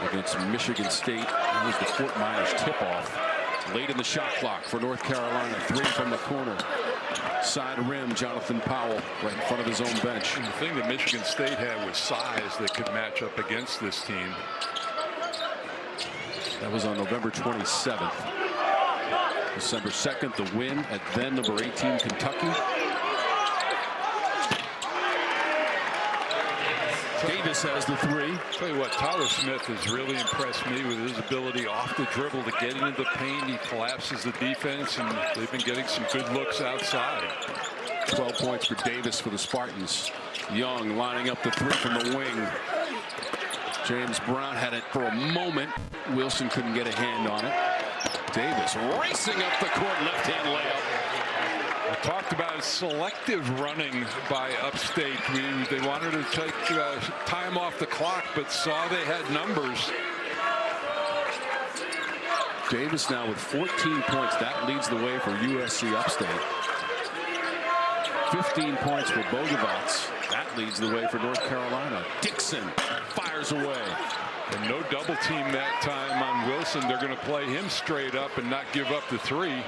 against Michigan State. That was the Fort Myers tip-off. Late in the shot clock for North Carolina. 3 from the corner. Side rim, Jonathan Powell right in front of his own bench. And the thing that Michigan State had was size that could match up against this team. That was on November 27th. December 2nd, the win at then number 18 Kentucky. Davis has the 3. Tell you what, Tyler Smith has really impressed me with his ability off the dribble to get into the paint. He collapses the defense, and they've been getting some good looks outside. 12 points for Davis for the Spartans. Young lining up the 3 from the wing. James Brown had it for a moment. Wilson couldn't get a hand on it. Davis racing up the court, left-hand layup. I talked about selective running by Upstate. They wanted to take time off the clock, but saw they had numbers. Davis now with 14 points. That leads the way for USC Upstate. 15 points for Bogevats. That leads the way for North Carolina. Dixon fires away. And no double team that time on Wilson. They're going to play him straight up and not give up the 3.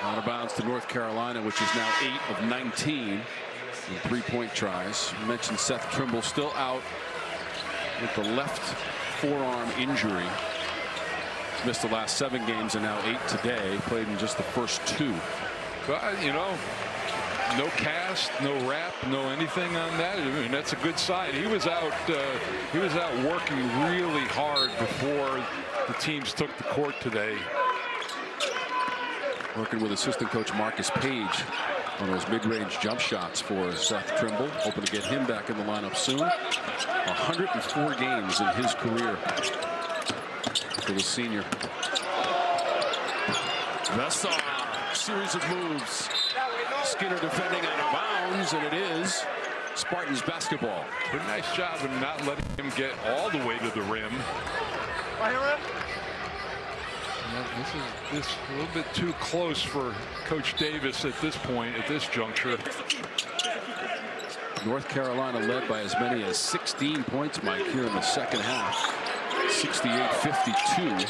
Out of bounds to North Carolina, which is now 8 of 19 in 3-point tries. You mentioned Seth Trimble still out with the left forearm injury. He's missed the last 7 games and now 8 today. Played in just the first 2. But, you know, no cast, no wrap, no anything on that. I mean, that's a good sign. He was out working really hard before the teams took the court today. Working with assistant coach Marcus Page One of those mid-range jump shots for Seth Trimble, hoping to get him back in the lineup soon. 104 games in his career for the senior. Vessar, series of moves. Skinner defending out of bounds, and it is Spartans basketball. Pretty nice job of not letting him get all the way to the rim. This is a little bit too close for Coach Davis at this point, at this juncture. North Carolina led by as many as 16 points, Mike, here in the second half. 68-52.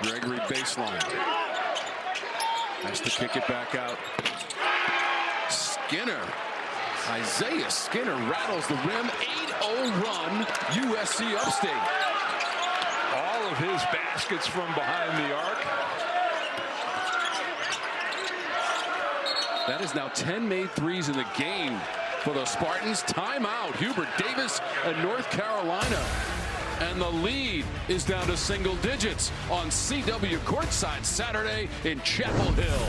Gregory baseline. Has to kick it back out. Skinner. Isaiah Skinner rattles the rim. 8-0 run. USC Upstate. All of his baskets from behind the arc. That is now 10 made threes in the game for the Spartans. Timeout. Hubert Davis and North Carolina. And the lead is down to single digits on CW Courtside Saturday in Chapel Hill.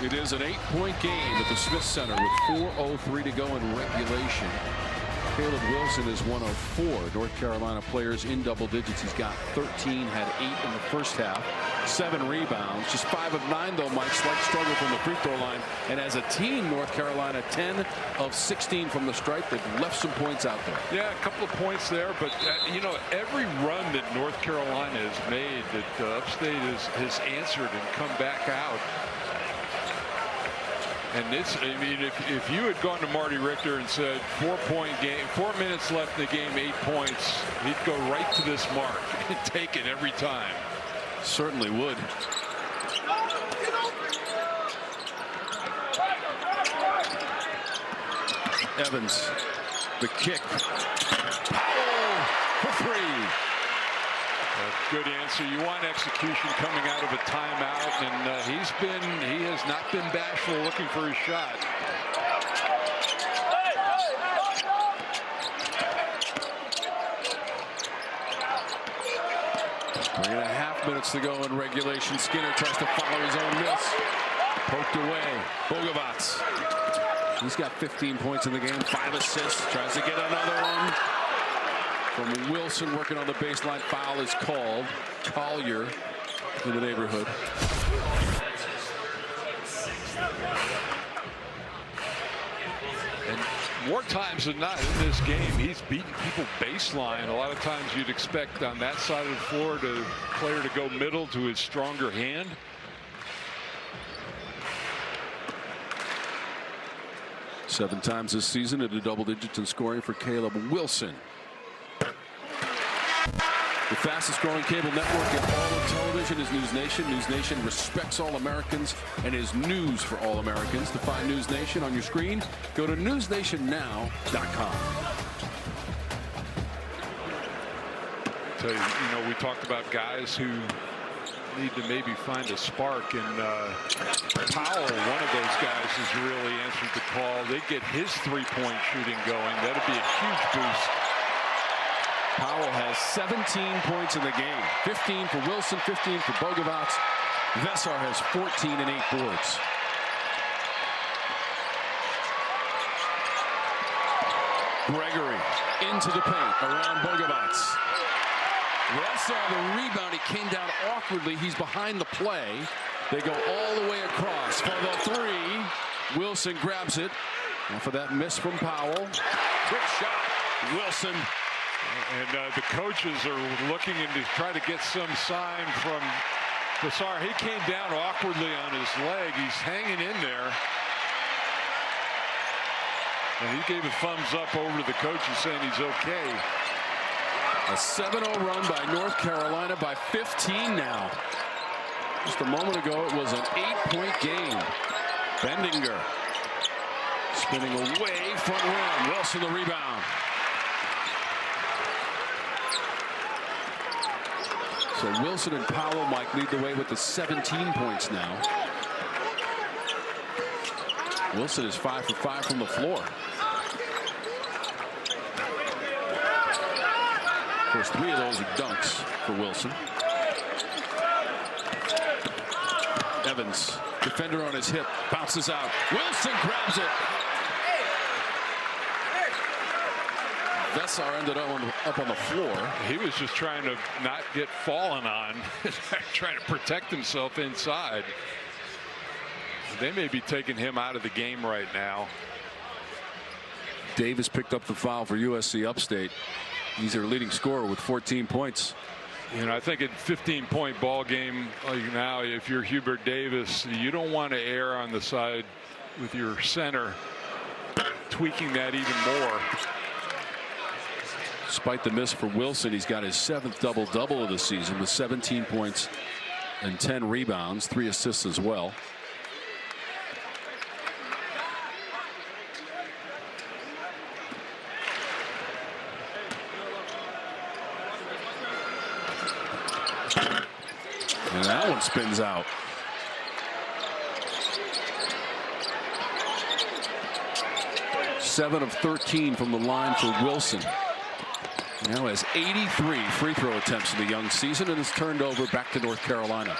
It is an 8-point game at the Smith Center with 4:03 to go in regulation. Caleb Wilson is one of 4 North Carolina players in double digits. He's got 13, had 8 in the first half, 7 rebounds, just 5 of 9 though, Mike. Slight struggle from the free throw line. And as a team, North Carolina 10 of 16 from the stripe. They've left some points out there. Yeah, a couple of points there, but you know, every run that North Carolina has made, that Upstate has answered and come back out. And this, I mean, if you had gone to Marty Richter and said 4-point game, 4 minutes left in the game, 8 points, he'd go right to this mark and take it every time. Certainly would. Evans, the kick. Powell for 3. Good answer. You want execution coming out of a timeout, and he has not been bashful looking for his shot. Three and a half minutes to go in regulation. Skinner tries to follow his own miss. Poked away. Bogavats. He's got 15 points in the game, 5 assists. Tries to get another one. From Wilson working on the baseline. Foul is called. Collier in the neighborhood. And more times than not in this game, he's beating people baseline. A lot of times you'd expect on that side of the floor the player to go middle to his stronger hand. Seven times this season into double digits in scoring for Caleb Wilson. The fastest growing cable network in all of television is News Nation. News Nation respects all Americans and is news for all Americans. To find News Nation on your screen, go to newsnationnow.com. So, you know, we talked about guys who need to maybe find a spark, and Powell, one of those guys, has really answered the call. They get his three-point shooting going. That'd be a huge boost. Powell has 17 points in the game. 15 for Wilson, 15 for Bogavats. Vessar has 14 and 8 boards. Gregory into the paint around Bogavats. Vessar, the rebound. He came down awkwardly. He's behind the play. They go all the way across for the 3. Wilson grabs it. And for that miss from Powell. Quick shot. Wilson. And the coaches are looking to try to get some sign from Vessar. He came down awkwardly on his leg. He's hanging in there. And he gave a thumbs up over to the coaches saying he's okay. A 7-0 run by North Carolina by 15 now. Just a moment ago, it was an 8-point game. Bendinger spinning away front rim. Wilson the rebound. So Wilson and Powell, Mike, lead the way with the 17 points now. Wilson is 5 for 5 from the floor. Of course, 3 of those are dunks for Wilson. Evans, defender on his hip, bounces out. Wilson grabs it. Vessar ended up on the floor. He was just trying to not get fallen on, trying to protect himself inside. They may be taking him out of the game right now. Davis picked up the foul for USC Upstate. He's their leading scorer with 14 points. You know, I think in 15-point ball game like now, if you're Hubert Davis, you don't want to err on the side with your center tweaking that even more. Despite the miss for Wilson, he's got his 7th double-double of the season with 17 points and 10 rebounds, 3 assists as well. And that one spins out. Seven of 13 from the line for Wilson. Now has 83 free throw attempts in the young season and is turned over back to North Carolina.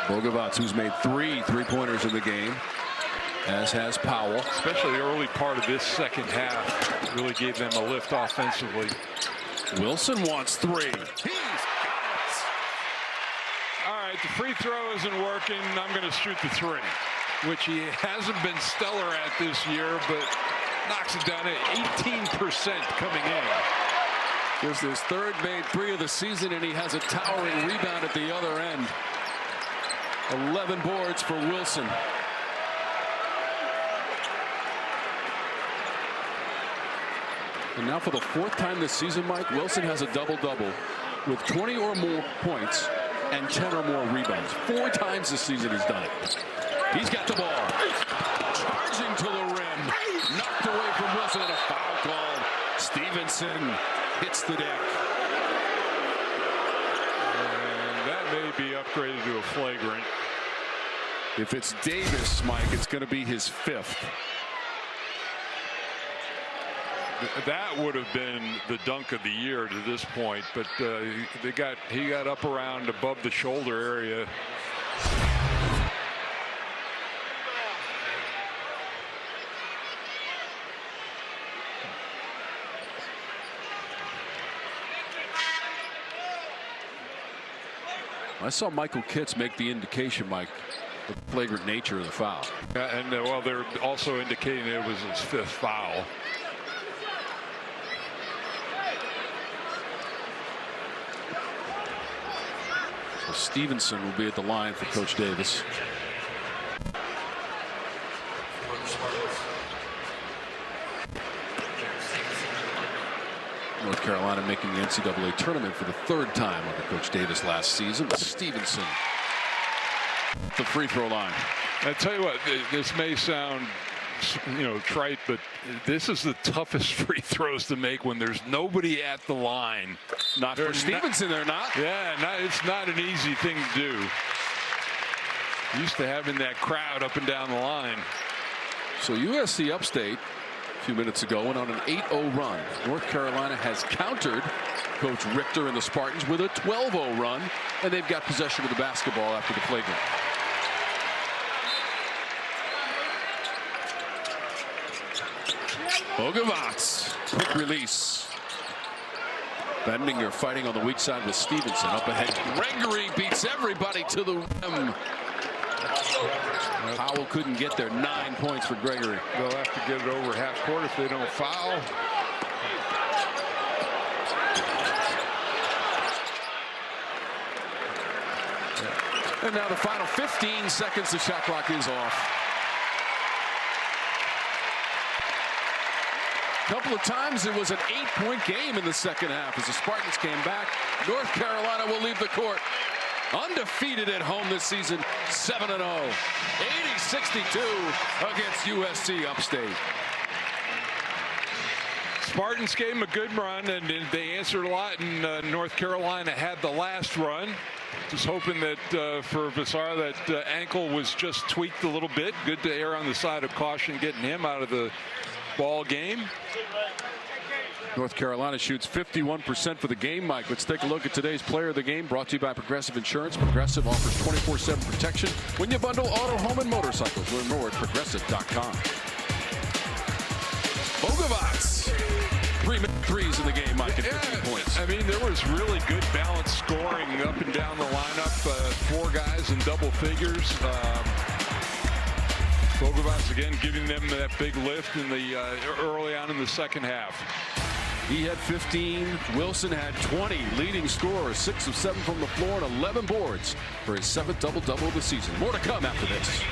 Bogavats, who's made 3 3-pointers in the game, as has Powell. Especially the early part of this second half really gave them a lift offensively. Wilson wants 3. He's got it. All right, the free throw isn't working. I'm going to shoot the 3, which he hasn't been stellar at this year, but knocks it down at 18% coming in. Here's his 3rd made 3 of the season, and he has a towering rebound at the other end. 11 boards for Wilson. And now for the 4th time this season, Mike, Wilson has a double-double with 20 or more points and 10 or more rebounds. 4 times this season he's done it. He's got the ball. Charging to the rim. Knocked away from Wilson and a foul called. Stevenson hits the deck. And that may be upgraded to a flagrant. If it's Davis, Mike, it's going to be his 5th. That would have been the dunk of the year to this point, but he got up around above the shoulder area. I saw Michael Kitts make the indication, Mike, the flagrant nature of the foul. And well, they're also indicating it was his 5th foul. So Stevenson will be at the line for Coach Davis. North Carolina making the NCAA tournament for the 3rd time under Coach Davis last season. Stevenson, the free throw line. I tell you what, this may sound, trite, but this is the toughest free throws to make when there's nobody at the line. Not for Stevenson, they're not. Yeah, it's not an easy thing to do. Used to having that crowd up and down the line. So USC Upstate a few minutes ago went on an 8-0 run. North Carolina has countered Coach Richter and the Spartans with a 12-0 run, and they've got possession of the basketball after the flagrant. Bogavats, quick release. Bendinger fighting on the weak side with Stevenson. Up ahead, Gregory beats everybody to the rim. Powell couldn't get there. 9 points for Gregory. They'll have to get it over half court if they don't foul. And now the final 15 seconds, the shot clock is off. A couple of times it was an 8-point game in the second half as the Spartans came back. North Carolina will leave the court undefeated at home this season, 7-0, 80-62 against USC Upstate. Spartans gave him a good run, and they answered a lot, and North Carolina had the last run. Just hoping that for Vassar that ankle was just tweaked a little bit. Good to err on the side of caution, getting him out of the ball game. North Carolina shoots 51% for the game, Mike. Let's take a look at today's player of the game, brought to you by Progressive Insurance. Progressive offers 24/7 protection when you bundle auto, home, and motorcycles. Learn more at progressive.com. Bogovac, 3 threes in the game, Mike, at 15 points. I mean, there was really good balanced scoring up and down the lineup. 4 guys in double figures. Bogovac again giving them that big lift in the early on in the second half. He had 15. Wilson had 20. Leading scorer, 6 of 7 from the floor and 11 boards for his 7th double-double of the season. More to come after this.